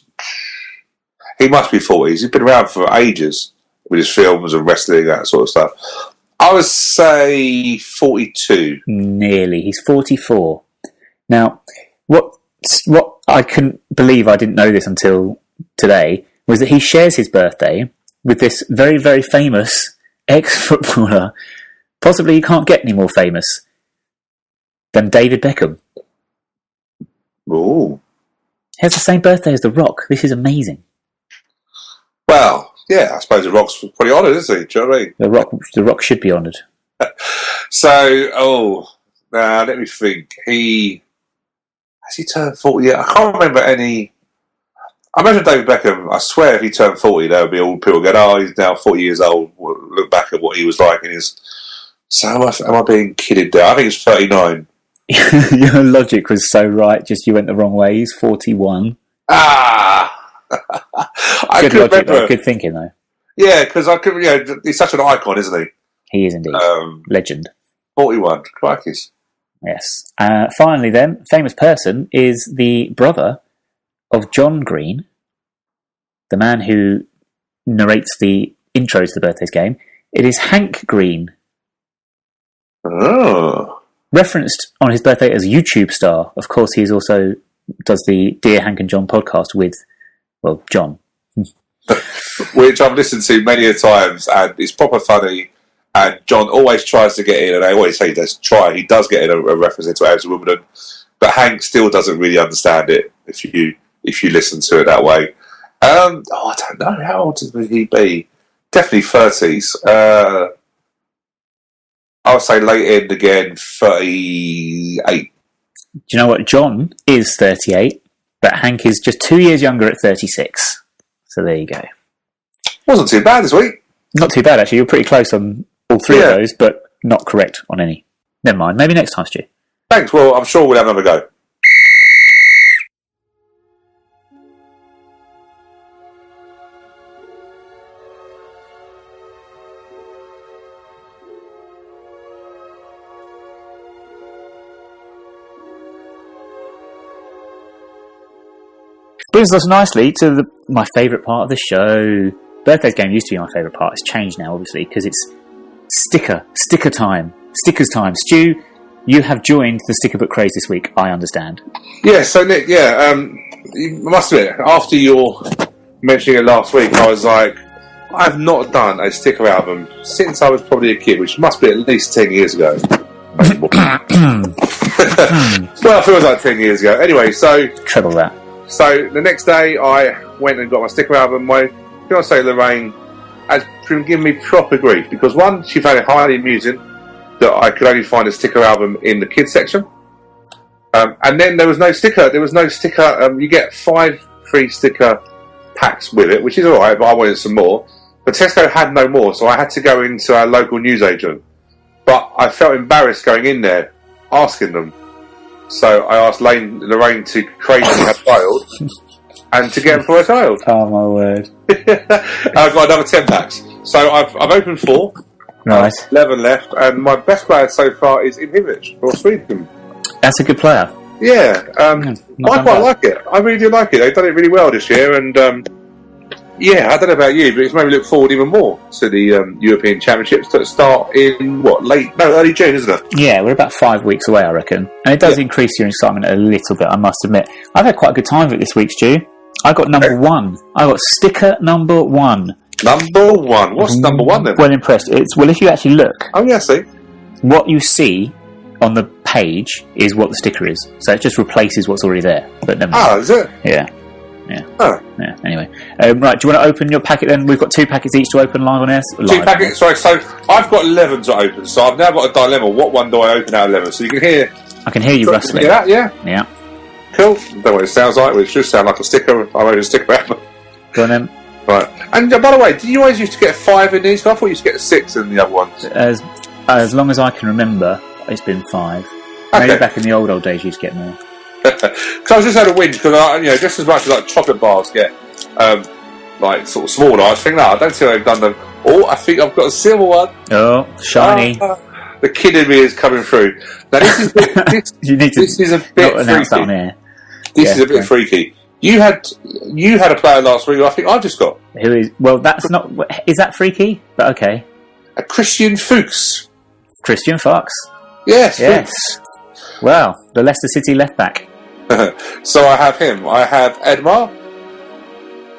He's been around for ages with his films and wrestling, that sort of stuff. I would say 42. Nearly. He's 44. Now, what I couldn't believe I didn't know this until today was that he shares his birthday with this very, very famous ex-footballer. Possibly you can't get any more famous than David Beckham. Ooh. He has the same birthday as The Rock. This is amazing. Well, yeah, I suppose The Rock's pretty honoured, isn't he? Do you know what I mean? The Rock should be honoured. So, let me think. Has he turned 40 yet? I can't remember any. I imagine David Beckham, I swear if he turned 40, there would be all people going, oh, he's now 40 years old. We'll look back at what he was like in his. So am I being kidded there? I think he's 39. Your logic was so right, just you went the wrong way. He's 41. Good logic, though. Good thinking, though. Yeah, because he's such an icon, isn't he? He is indeed. Legend. 41. Crikey. Yes. Finally, then, famous person is the brother of John Green, the man who narrates the intro to the birthdays game. It is Hank Green. Oh. Referenced on his birthday as YouTube star. Of course, he also does the Dear Hank and John podcast with, well, John. Which I've listened to many a times, and it's proper funny. And John always tries to get in, and I always say he does try. He does get in a reference into Abs Wimbledon, but Hank still doesn't really understand it if you listen to it that way. I don't know, how old would he be? Definitely 30s. I would say late end again, 38. Do you know what? John is 38, but Hank is just 2 years younger at 36. So there you go. Wasn't too bad this week. Not too bad, actually. You're pretty close on all 3 of those, but not correct on any. Never mind. Maybe next time, Stu. Thanks. Well, I'm sure we'll have another go. Brings us nicely to my favourite part of the show, Birthdays game used to be my favourite part. It's changed now, obviously, because it's sticker time. Stickers time. Stu, you have joined the sticker book craze this week, I understand. Yeah, so Nick, you must admit, after your mentioning it last week, I was like, I have not done a sticker album since I was probably a kid, which must be at least 10 years ago. Well, it feels like 10 years ago. Anyway, so... Treble that. So, the next day, I went and got my sticker album. My fiancée, Lorraine, has given me proper grief, because one, she found it highly amusing that I could only find a sticker album in the kids section. And then there was no sticker. You get 5 free sticker packs with it, which is alright, but I wanted some more. But Tesco had no more, so I had to go into our local newsagent. But I felt embarrassed going in there, asking them. So I asked Lorraine to crate me her child, and to get them for her child. Oh my word. I've got another 10 packs. So I've opened 4. Right. 11 left, and my best player so far is Ibrahimovic for Sweden. That's a good player. Yeah, I quite like it. I really do like it. They've done it really well this year, and I don't know about you, but it's made me look forward even more to the European Championships that start in early June, isn't it? Yeah, we're about 5 weeks away, I reckon, and it does increase your excitement a little bit, I must admit. I've had quite a good time with it this week, Stu. I got number 1. I got sticker number 1. Number 1. What's number 1 then? Well impressed. Well, if you actually look, Oh yeah, I see. what you see on the page is what the sticker is. So it just replaces what's already there. But never mind. Ah, is it? Yeah. Oh. Yeah. Anyway, right. Do you want to open your packet then? We've got 2 packets each to open live on air. 2 packets. Sorry, so I've got 11 to open. So I've now got a dilemma. What one do I open out of 11? So you can hear. I can hear you rustling. Yeah. Yeah. Cool. Don't know what it sounds like. It should sound like a sticker. I'm over a sticker album. Go on then. Right. And by the way, did you always used to get 5 in these? I thought you used to get 6 in the other ones. As long as I can remember, it's been 5. Okay. Maybe back in the old days, you used to get more. Because I was just had a whinge because just as much as like chocolate bars get like sort of smaller, I was thinking, no, I don't think they've done them. Oh, I think I've got a silver one. Oh, shiny. The kid in me is coming through. Now this is this is a bit announce that on freaky. air. This is a bit freaky. You had a player last week who I think I've just got. Who is? Well, that's not. Is that freaky? But okay. A Christian Fuchs. Christian Fox. Yes. Yes. Well, the Leicester City left back. So I have him. I have Edmar,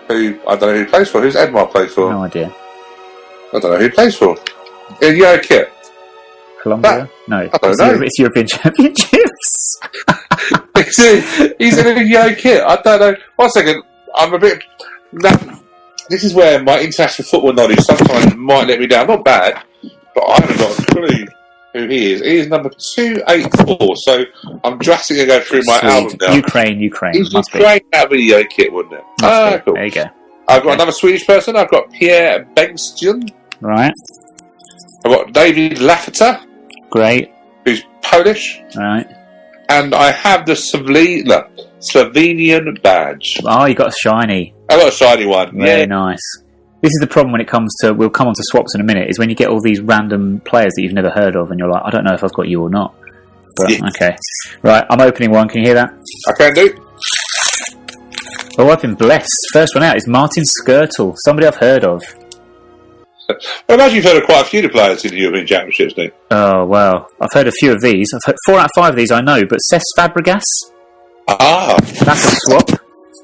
who I don't know who he plays for. Who's Edmar play for? No idea. I don't know who he plays for. In yellow kit. Colombia? No. I don't know. It's European Championships. He's in a yellow kit. I don't know. 1 second. I'm a bit. This is where my international football knowledge sometimes might let me down. Not bad, but I haven't got a clue who he is. He is number 284. So I'm drastically going through my album now. Ukraine. He's Must Ukraine out of a yellow kit, wouldn't it? Cool. There you go. I've got another Swedish person. I've got Pierre Bengtsson. Right. I've got David Lafferty, Great. who's Polish. Right. And I have the Slovenian badge. Oh, you got a shiny. I got a shiny one. Very nice. This is the problem when it comes to, we'll come on to swaps in a minute, is when you get all these random players that you've never heard of and you're like, I don't know if I've got you or not. But, okay. Right, I'm opening one. Can you hear that? I can do. Oh, I've been blessed. First one out is Martin Skirtle, somebody I've heard of. I imagine you've heard of quite a few of the players in the European Championships, Nick. Oh, well, I've heard a few of these. I've heard 4 out of 5 of these I know, but Cesc Fabregas? Ah. That's a swap.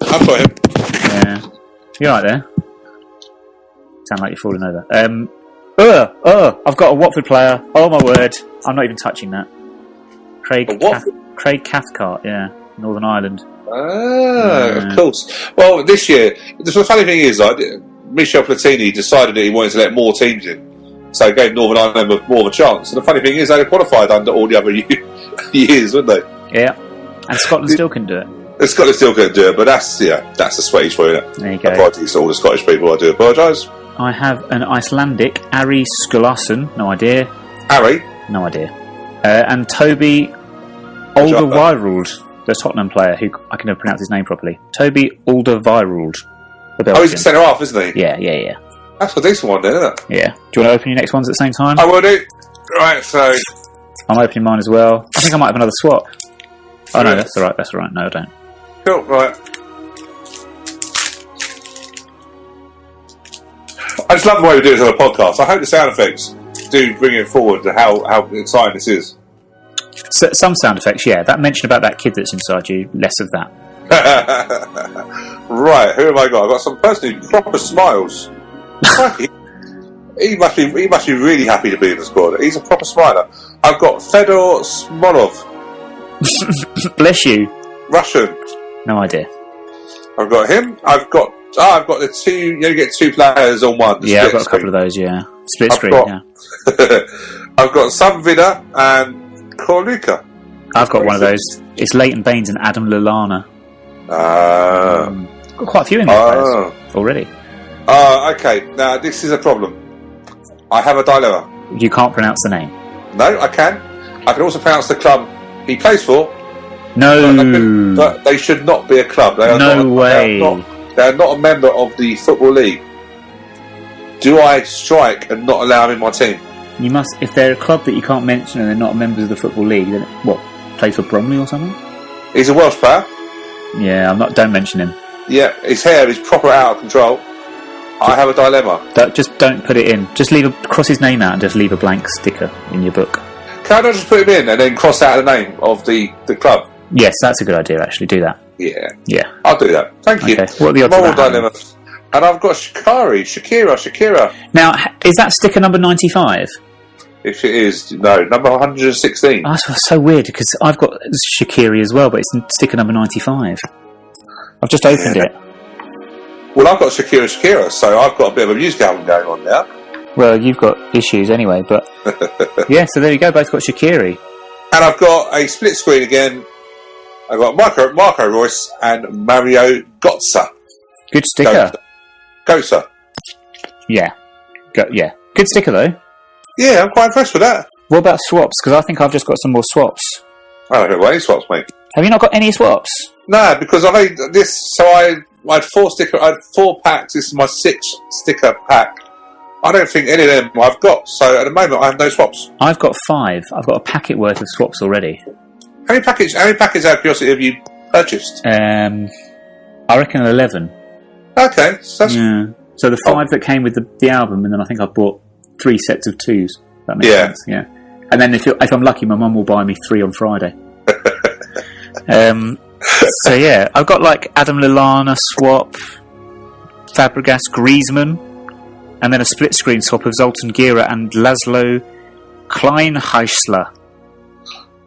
I've got him. Yeah. You're right there. Sound like you're falling over. I've got a Watford player. Oh, my word. I'm not even touching that. Craig Cathcart, Northern Ireland. Of course. Well, this year, the funny thing is, Michel Platini decided that he wanted to let more teams in, so he gave Northern Ireland more of a chance. And the funny thing is, they qualified under all the other years, wouldn't they? Yeah. And Scotland still couldn't do it. Scotland still couldn't do it, but that's the Swedish for you. There you go. Apologies to all the Scottish people, I do apologise. I have an Icelandic, Ari Skulason, no idea. Ari? No idea. And Toby Alderweireld, the Tottenham player, who I can never pronounce his name properly. Toby Alderweireld. Oh, he's a centre half, isn't he? Yeah. That's a decent one then, isn't it? Yeah. Do you want to open your next ones at the same time? I will do. Right, so... I'm opening mine as well. I think I might have another swap. Oh, no, that's alright. No, I don't. Cool, right. I just love the way we do this on a podcast. I hope the sound effects do bring it forward to how exciting this is. So, some sound effects, yeah. That mention about that kid that's inside you, less of that. Right, who have I got? I've got some person who proper smiles. He must be really happy to be in the squad. He's a proper smiler. I've got Fedor Smolov. Bless you. Russian. No idea. I've got him. I've got the two. You only get two players on one. Yeah, I've got a couple of those. Yeah, split screen. Yeah. I've got Samvida and Korluka. I've got one of those. It's Leighton Baines and Adam Lallana. Got quite a few in there already. Okay. Now this is a problem. I have a dilemma. You can't pronounce the name. No, I can. I can also pronounce the club he plays for. No. But they should not be a club. They are no way. They are not a member of the Football League. Do I strike and not allow them in my team? You must. If they're a club that you can't mention and they're not members of the Football League, then what? Play for Bromley or something? He's a Welsh player. Yeah, I'm not. Don't mention him. Yeah, his hair is proper out of control. I have a dilemma. Just don't put it in. Just cross his name out and just leave a blank sticker in your book. Can I not just put him in and then cross out the name of the club? Yes, that's a good idea. Actually, do that. Yeah, I'll do that. Thank you. Okay. What are the odds Moral of that dilemma. And I've got Shakira. Now, is that sticker number 95? If it is, no, number 116. Oh, that's so weird because I've got Shakiri as well, but it's sticker number 95. I've just opened it. Well, I've got Shakira, so I've got a bit of a music album going on now. Well, you've got issues anyway, but yeah. So there you go. Both got Shakiri, and I've got a split screen again. I've got Marco Royce and Mario Götze. Good sticker. Götze. Yeah. Good sticker though. Yeah, I'm quite impressed with that. What about swaps? Because I think I've just got some more swaps. I don't know any swaps, mate. Have you not got any swaps? No, because I made this. So I had 4 packs. This is my 6th sticker pack. I don't think any of them I've got. So at the moment, I have no swaps. I've got 5. I've got a packet worth of swaps already. How many packets out of curiosity have you purchased? I reckon 11. Okay, so that's... Yeah. So the 5 that came with the album, and then I think I bought 3 sets of 2s. That makes sense. Yeah. And then if I'm lucky, my mum will buy me 3 on Friday. So yeah, I've got like Adam Lallana swap, Fabregas, Griezmann, and then a split screen swap of Zoltan Gira and Laszlo Kleinheisler.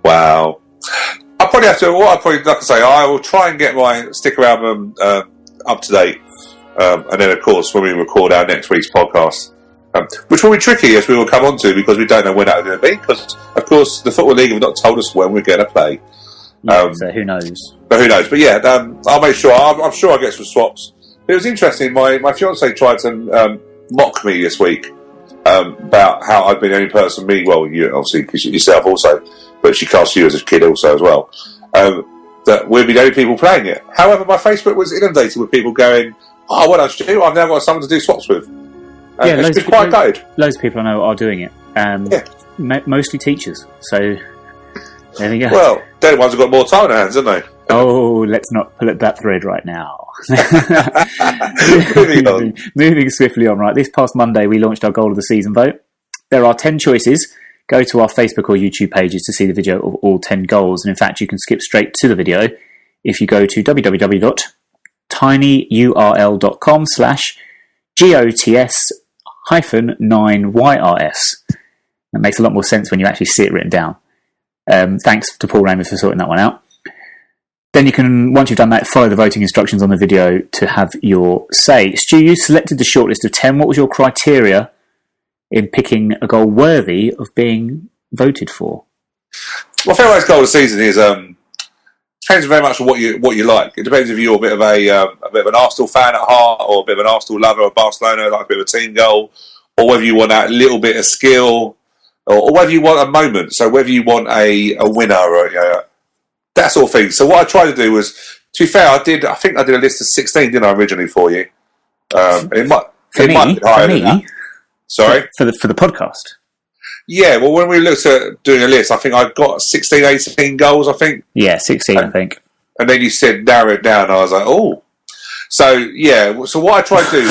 Wow. I like I say, I will try and get my sticker album up to date, and then of course when we record our next week's podcast, which will be tricky, as we will come on to, because we don't know when that's going to be, because of course the Football League have not told us when we're going to play. So who knows? But yeah, I'll make sure. I'm sure I'll get some swaps. But it was interesting. My fiancée tried to mock me this week about how I'd been the only person. Well, you obviously because yourself also, but she cast you as a kid also as well. That we'd be the only people playing it. However, my Facebook was inundated with people going, "Oh, what else do you do? I've now got someone to do swaps with." Yeah, it's been quite good. Loads of people I know are doing it. Mostly teachers. So there we go. Well, they're the ones who've got more time on their hands, haven't they? Oh, let's not pull at that thread right now. Moving swiftly on, right. This past Monday, we launched our Goal of the Season vote. There are 10 choices. Go to our Facebook or YouTube pages to see the video of all 10 goals. And in fact, you can skip straight to the video if you go to www.tinyurl.com/GOTS-9YRS. That makes a lot more sense when you actually see it written down. Thanks to Paul Raymond for sorting that one out. Then you can, once you've done that, follow the voting instructions on the video to have your say. Stu, you selected the shortlist of 10. What was your criteria in picking a goal worthy of being voted for? My favourite goal of the season is depends very much on what you like. It depends if you're a bit of an Arsenal fan at heart, or a bit of an Arsenal lover of Barcelona, like a bit of a team goal, or whether you want that little bit of skill, or whether you want a moment. So whether you want a winner or that sort of thing. So what I tried to do was, to be fair, I think I did a list of 16, didn't I, originally for you? It might be higher than that. Sorry? For the podcast? Yeah, well, when we looked at doing a list, I think I've got 16, 18 goals, I think. Yeah, 16, I think. And then you said narrow it down, and I was like, oh. So yeah, so what I tried to do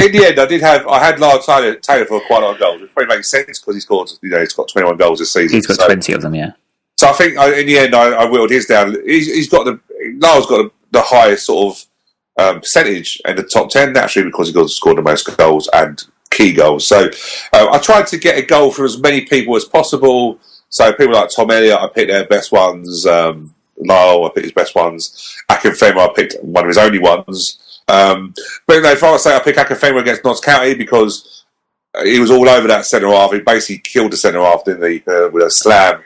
in the end, I had Lyle Taylor for quite a lot of goals. It probably makes sense because he's got 21 goals this season. He's got 20 of them, yeah. So I think in the end, I whittled his down. Lyle's got the highest sort of percentage in the top 10 naturally because he scored the most goals and key goals. So I tried to get a goal for as many people as possible. So people like Tom Elliott, I picked their best ones. Lyle, I picked his best ones. Akinfenwa, I picked one of his only ones. But if I was to say I picked Akinfenwa against Notts County because he was all over that centre half. He basically killed the centre half, didn't he, with a slam.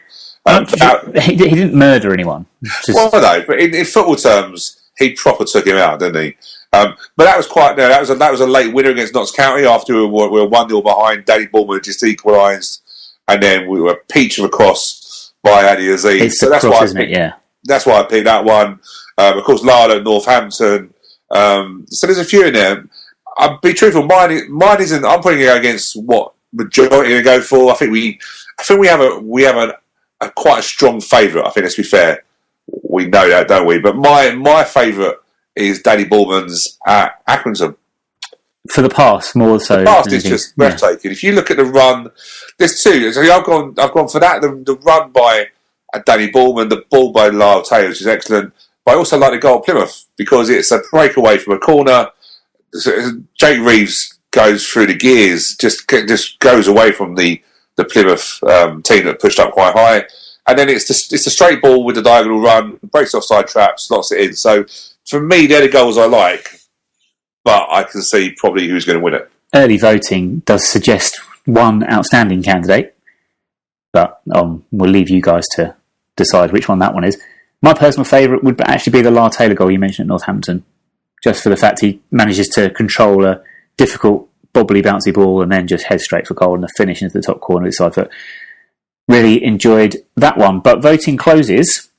He didn't murder anyone. Well, no, but in football terms, he proper took him out, didn't he? But that was quite. No, that was a late winner against Notts County after we were 1-0 behind. Danny Bournemouth just equalised, and then we were peaching across by Adi Aziz. It's the cross, isn't it? Yeah. That's why I picked that one. Of course, Lyle at Northampton. So there's a few in there. I'll be truthful. Mine isn't. I'm putting it against what majority are going to go for. I think we have a quite a strong favourite. I think, let's be fair, we know that, don't we? But my favourite is Danny Bournemouth's at Accrington. For the pass, more so. The pass is just breathtaking. If you look at the run, there's two. So I've gone for that. The run by Danny Bournemouth, the ball by Lyle Taylor, which is excellent. But I also like the goal at Plymouth because it's a breakaway from a corner. Jake Reeves goes through the gears, just goes away from the Plymouth team that pushed up quite high, and then it's a straight ball with the diagonal run, breaks offside traps, slots it in. So for me, they're the goals I like, but I can see probably who's going to win it. Early voting does suggest one outstanding candidate, but we'll leave you guys to decide which one that one is. My personal favourite would actually be the Lyle Taylor goal you mentioned at Northampton, just for the fact he manages to control a difficult, bobbly, bouncy ball and then just head straight for goal and the finish into the top corner of his side foot. Really enjoyed that one. But voting closes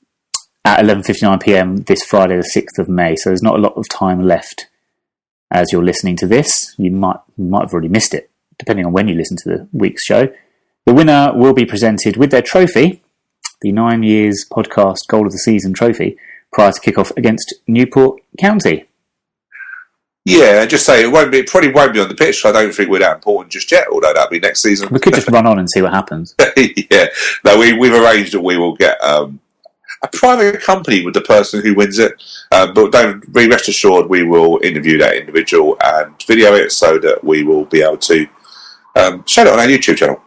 at 11:59pm this Friday, the 6th of May, so there's not a lot of time left as you're listening to this. You might have already missed it, depending on when you listen to the week's show. The winner will be presented with their trophy, the 9 Years Podcast Goal of the Season trophy, prior to kick-off against Newport County. Yeah, just say it probably won't be on the pitch, so I don't think we're that important just yet, although that'll be next season. We could just run on and see what happens. Yeah. No, we've arranged that we will get a private company with the person who wins it, but don't be rest assured we will interview that individual and video it so that we will be able to show it on our YouTube channel.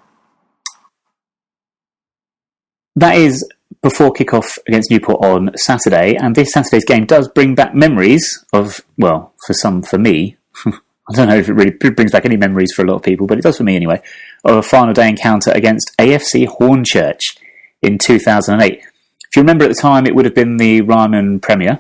That is before kick-off against Newport on Saturday, and this Saturday's game does bring back memories of, well, for me, I don't know if it really brings back any memories for a lot of people, but it does for me anyway, of a final day encounter against AFC Hornchurch in 2008. If you remember at the time, it would have been the Ryman Premier.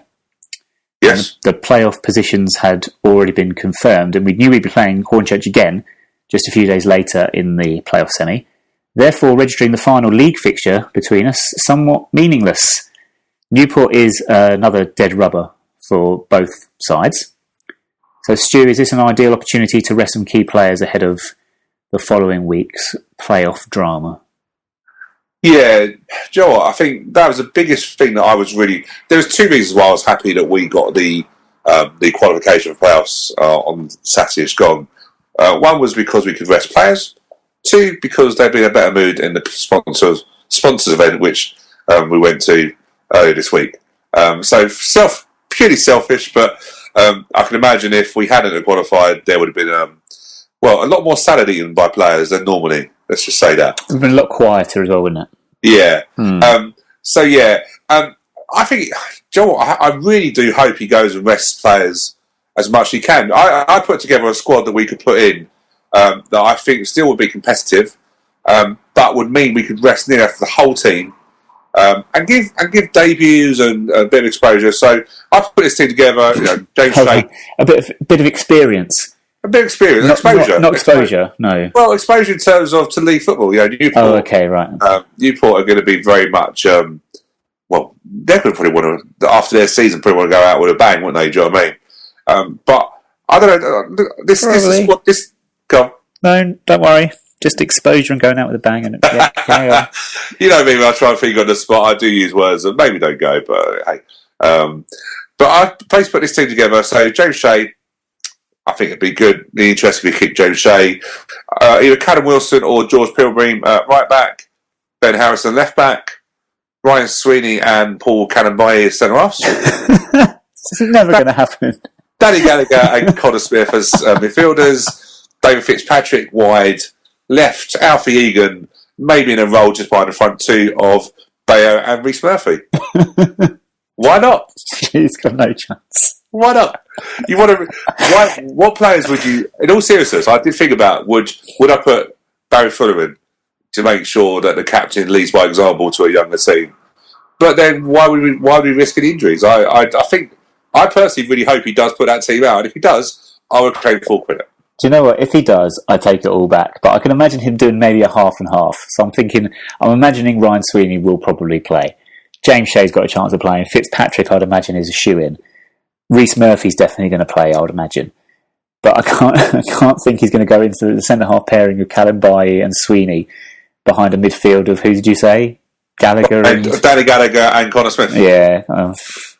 Yes. The playoff positions had already been confirmed, and we knew we'd be playing Hornchurch again just a few days later in the playoff semi. Therefore, registering the final league fixture between us somewhat meaningless. Newport is another dead rubber for both sides. So, Stu, is this an ideal opportunity to rest some key players ahead of the following week's playoff drama? Yeah, Joe, you know, I think that was the biggest thing that I was really... There was two reasons why I was happy that we got the qualification for playoffs on Saturday. It's gone. One was because we could rest players. Two, because they'd be in a better mood in the sponsors event, which we went to earlier this week. So purely selfish, but I can imagine if we hadn't qualified, there would have been a lot more salad eaten by players than normally. Let's just say that. It would have been a lot quieter as well, wouldn't it? Yeah. I think, Joe, I really do hope he goes and rests players as much as he can. I put together a squad that we could put in that I think still would be competitive, but would mean we could rest near the whole team and give debuts and a bit of exposure. So I put this team together. James Shake, a bit of experience. A bit of experience, exposure. Not exposure, no. Well, exposure in terms of to league football. Newport. Oh, okay, right. Newport are going to be very much. They're going to probably want to after their season probably want to go out with a bang, wouldn't they? Do you know what I mean? But I don't know. This is what this. Go. No, don't worry. Just exposure and going out with a bang, and carry on. You know me. When I try and think on the spot, I do use words that maybe don't go, but hey. But I please put this team together. So James Shea, I think it'd be good. The interest if we keep James Shea, either Callum Wilson or George Pilgrim right back, Ben Harrison left back, Ryan Sweeney and Paul Cannon-Baye centre halves. This is never going to happen. Danny Gallagher and Connor Smith as midfielders, David Fitzpatrick wide left, Alfie Egan maybe in a role just behind the front two of Bayo and Rhys Murphy. Why not? He's got no chance. Why not? You want to? What players would you? In all seriousness, I did think about would I put Barry Fuller in to make sure that the captain leads by example to a younger team? But then why would we risk any injuries? I think I personally really hope he does put that team out, and if he does, I would claim full credit. Do you know what? If he does, I take it all back. But I can imagine him doing maybe a half and half. So I'm imagining Ryan Sweeney will probably play. James Shea's got a chance of playing. Fitzpatrick, I'd imagine, is a shoe-in. Rhys Murphy's definitely going to play, I would imagine. But I can't think he's going to go into the centre-half pairing of Cannon-Baye and Sweeney behind a midfield of, who did you say? Gallagher and Danny Gallagher and Connor Smith. Yeah.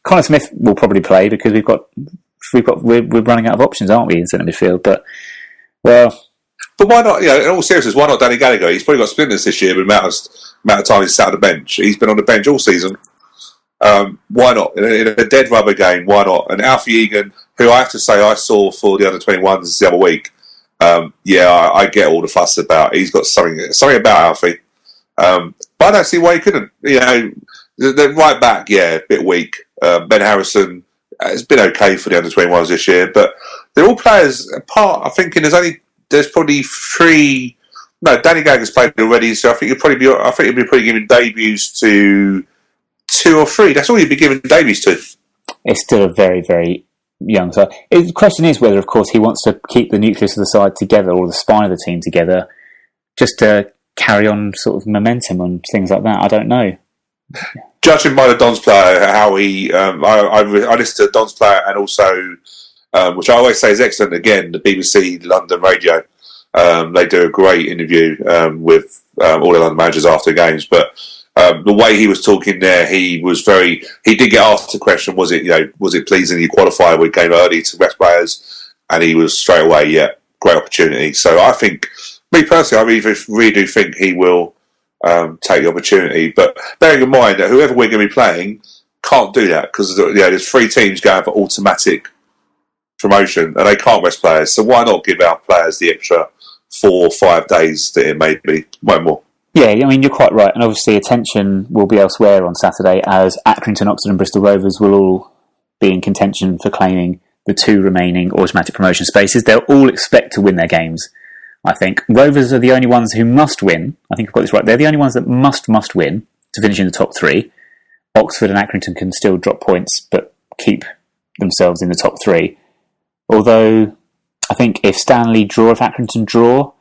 Connor Smith will probably play because we're running out of options, aren't we, in centre midfield? But why not? In all seriousness, why not Danny Gallagher? He's probably got splinters this year, but the amount of time he's sat on the bench. He's been on the bench all season. Why not? In a dead rubber game, why not? And Alfie Egan, who I have to say I saw for the under-21s the other week, I get all the fuss about. He's got something about Alfie. But I don't see why he couldn't. The right back, a bit weak. Ben Harrison has been okay for the under-21s this year, but they're all players apart. I'm thinking there's probably three. No, Danny Gallagher's played already, so I think you'd be probably giving debuts to 2 or 3. That's all you'd be giving debuts to. It's still a very, very young side. The question is whether, of course, he wants to keep the nucleus of the side together, or the spine of the team together, just to carry on sort of momentum and things like that. I don't know. Judging by the Dons player, how he, I listened to the Dons player, and also, which I always say is excellent. Again, the BBC London Radio, they do a great interview with all the London managers after games. But the way he was talking there, he did get asked the question: was it pleasing you qualify with game early to rest players? And he was straight away, great opportunity. So I think, me personally, I really do think he will take the opportunity. But bearing in mind that whoever we're going to be playing can't do that, because there's 3 teams going for automatic promotion and they can't rest players. So why not give our players the extra 4 or 5 days that it may be? No more. Yeah, I mean, you're quite right. And obviously attention will be elsewhere on Saturday, as Accrington, Oxford and Bristol Rovers will all be in contention for claiming the 2 remaining automatic promotion spaces. They'll all expect to win their games, I think. Rovers are the only ones who must win. I think I've got this right. They're the only ones that must win to finish in the top 3. Oxford and Accrington can still drop points but keep themselves in the top 3. Although, I think if Accrington draw,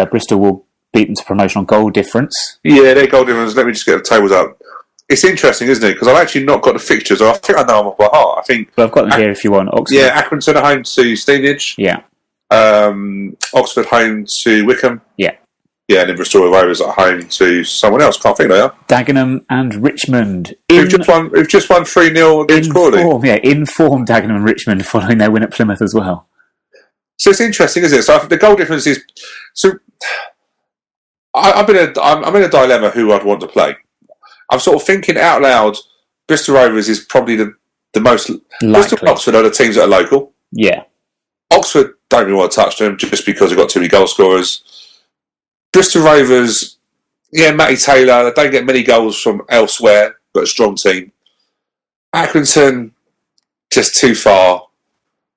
Bristol will beat them to promotion on goal difference. Yeah, their goal difference. Let me just get the tables up. It's interesting, isn't it? Because I've actually not got the fixtures. I think I know them off by heart. But I've got them here if you want. Oxford. Yeah, Accrington are home to Stevenage. Yeah. Oxford home to Wickham. Yeah. Yeah, and then Bristol Rovers at home to someone else. Can't think they are. Dagenham and Richmond. Who've just won 3-0 against Crawley. In form, Dagenham and Richmond following their win at Plymouth as well. So it's interesting, isn't it? So the goal difference is. So I'm in a dilemma who I'd want to play. I'm sort of thinking out loud. Bristol Rovers is probably the most likely. Bristol and Oxford are the teams that are local. Yeah. Oxford don't really want to touch them just because they've got too many goal scorers. Bristol Rovers, Matty Taylor, they don't get many goals from elsewhere, but a strong team. Accrington, just too far,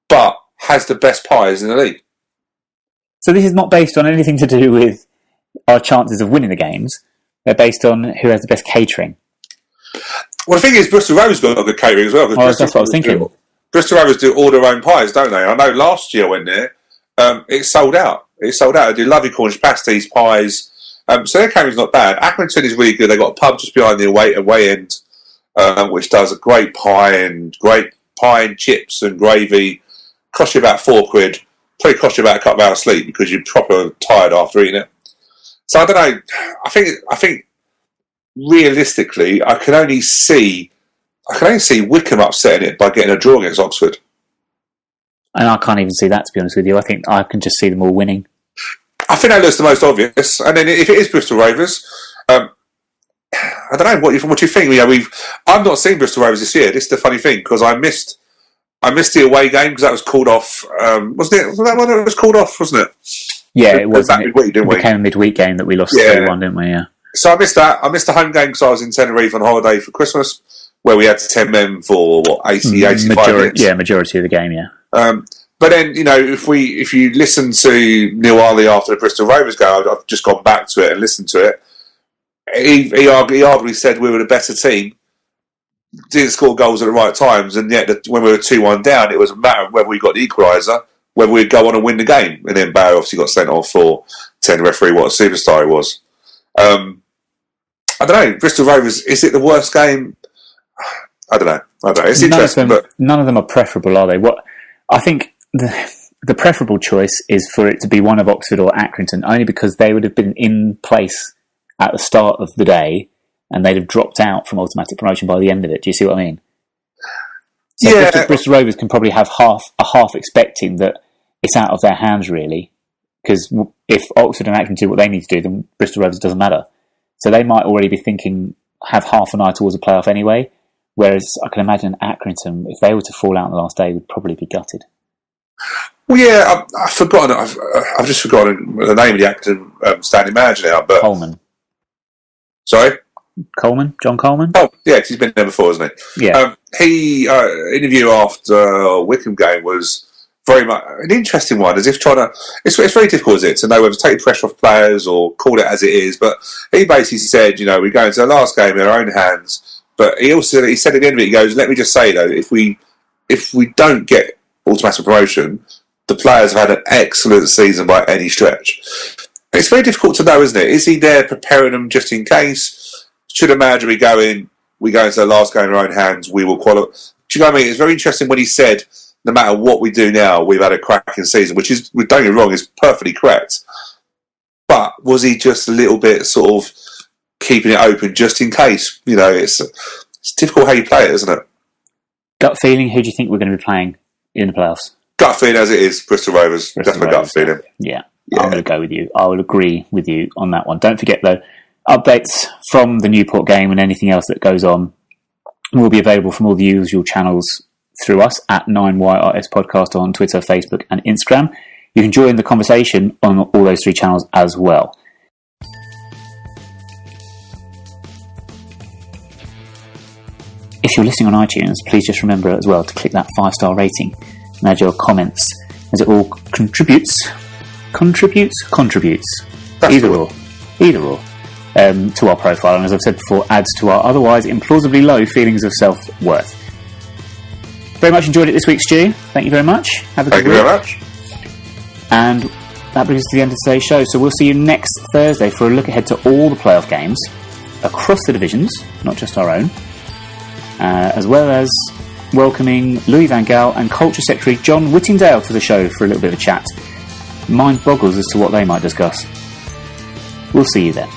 but has the best pies in the league. So this is not based on anything to do with our chances of winning the games. They're based on who has the best catering. Well, the thing is, Bristol Rovers got a good catering as well. That's what I was thinking. Bristol Rovers do all their own pies, don't they? I know last year I went there, it sold out. They do lovely Cornish pasties, pies. So their catering's not bad. Accrington is really good. They've got a pub just behind the away end, which does a great pie and chips and gravy. Cost you about £4. Probably cost you about a couple of hours sleep because you're proper tired after eating it. So I don't know. I think realistically, I can only see I can only see Wickham upsetting it by getting a draw against Oxford. And I can't even see that, to be honest with you. I think I can just see them all winning. I think that looks the most obvious. And then if it is Bristol Rovers, I don't know what you think. I've not seen Bristol Rovers this year. This is the funny thing, because I missed the away game because that was called off. Wasn't it? Was that one that was called off? Wasn't it? Yeah, it was. Midweek, didn't we? It became a midweek game that we lost 3-1, didn't we? Yeah. So I missed that. I missed the home game because I was in Tenerife on holiday for Christmas, where we had 10 men for 85 minutes. Yeah, majority of the game. Yeah. But then, if you listen to Neil Arley after the Bristol Rovers game, I've just gone back to it and listened to it. He arguably said we were the better team, didn't score goals at the right times, and yet when we were 2-1 down, it was a matter of whether we got the equaliser, whether we'd go on and win the game. And then Barry obviously got sent off for telling the referee what a superstar he was. I don't know. Bristol Rovers, is it the worst game? I don't know. It's interesting, but none of them are preferable, are they? What I think the preferable choice is for it to be one of Oxford or Accrington, only because they would have been in place at the start of the day, and they'd have dropped out from automatic promotion by the end of it. Do you see what I mean? So yeah. Bristol Rovers can probably have half expecting that it's out of their hands, really, because if Oxford and Accrington do what they need to do, then Bristol Rovers doesn't matter. So they might already be thinking, have half an eye towards a playoff anyway, whereas I can imagine Accrington, if they were to fall out on the last day, would probably be gutted. Well, yeah, I've forgotten. I've just forgotten the name of the Accrington standing manager now. But Coleman. Sorry? John Coleman? Oh, yeah, because he's been there before, hasn't he? Yeah. He interview after Wickham game was very much an interesting one, as if trying to... It's very difficult, is it, to know whether to take the pressure off players or call it as it is, but he basically said, we go into the last game in our own hands, but he said at the end of it, he goes, let me just say, though, if we don't get automatic promotion, the players have had an excellent season by any stretch. It's very difficult to know, isn't it? Is he there preparing them just in case? Should a manager be going, we go into the last game in our own hands, we will qualify? Do you know what I mean? It's very interesting when he said, no matter what we do now, we've had a cracking season, which is, don't get me wrong, is perfectly correct. But was he just a little bit sort of keeping it open just in case? It's difficult how you play it, isn't it? Gut feeling, who do you think we're going to be playing in the playoffs? Gut feeling as it is, Bristol Rovers. Definitely gut feeling. Yeah, I'm going to go with you. I will agree with you on that one. Don't forget, though, updates from the Newport game and anything else that goes on will be available from all the usual channels through us at 9YRS Podcast on Twitter, Facebook and Instagram. You can join the conversation on all those three channels as well. If you're listening on iTunes, please just remember as well to click that 5-star rating and add your comments, as it all contributes, either or, to our profile, and as I've said before, adds to our otherwise implausibly low feelings of self-worth. Very much enjoyed it this week, Stu. Thank you very much. Have a good week. Thank you very much. And that brings us to the end of today's show. So we'll see you next Thursday for a look ahead to all the playoff games across the divisions, not just our own, as well as welcoming Louis Van Gaal and Culture Secretary John Whittingdale to the show for a little bit of a chat. Mind boggles as to what they might discuss. We'll see you then.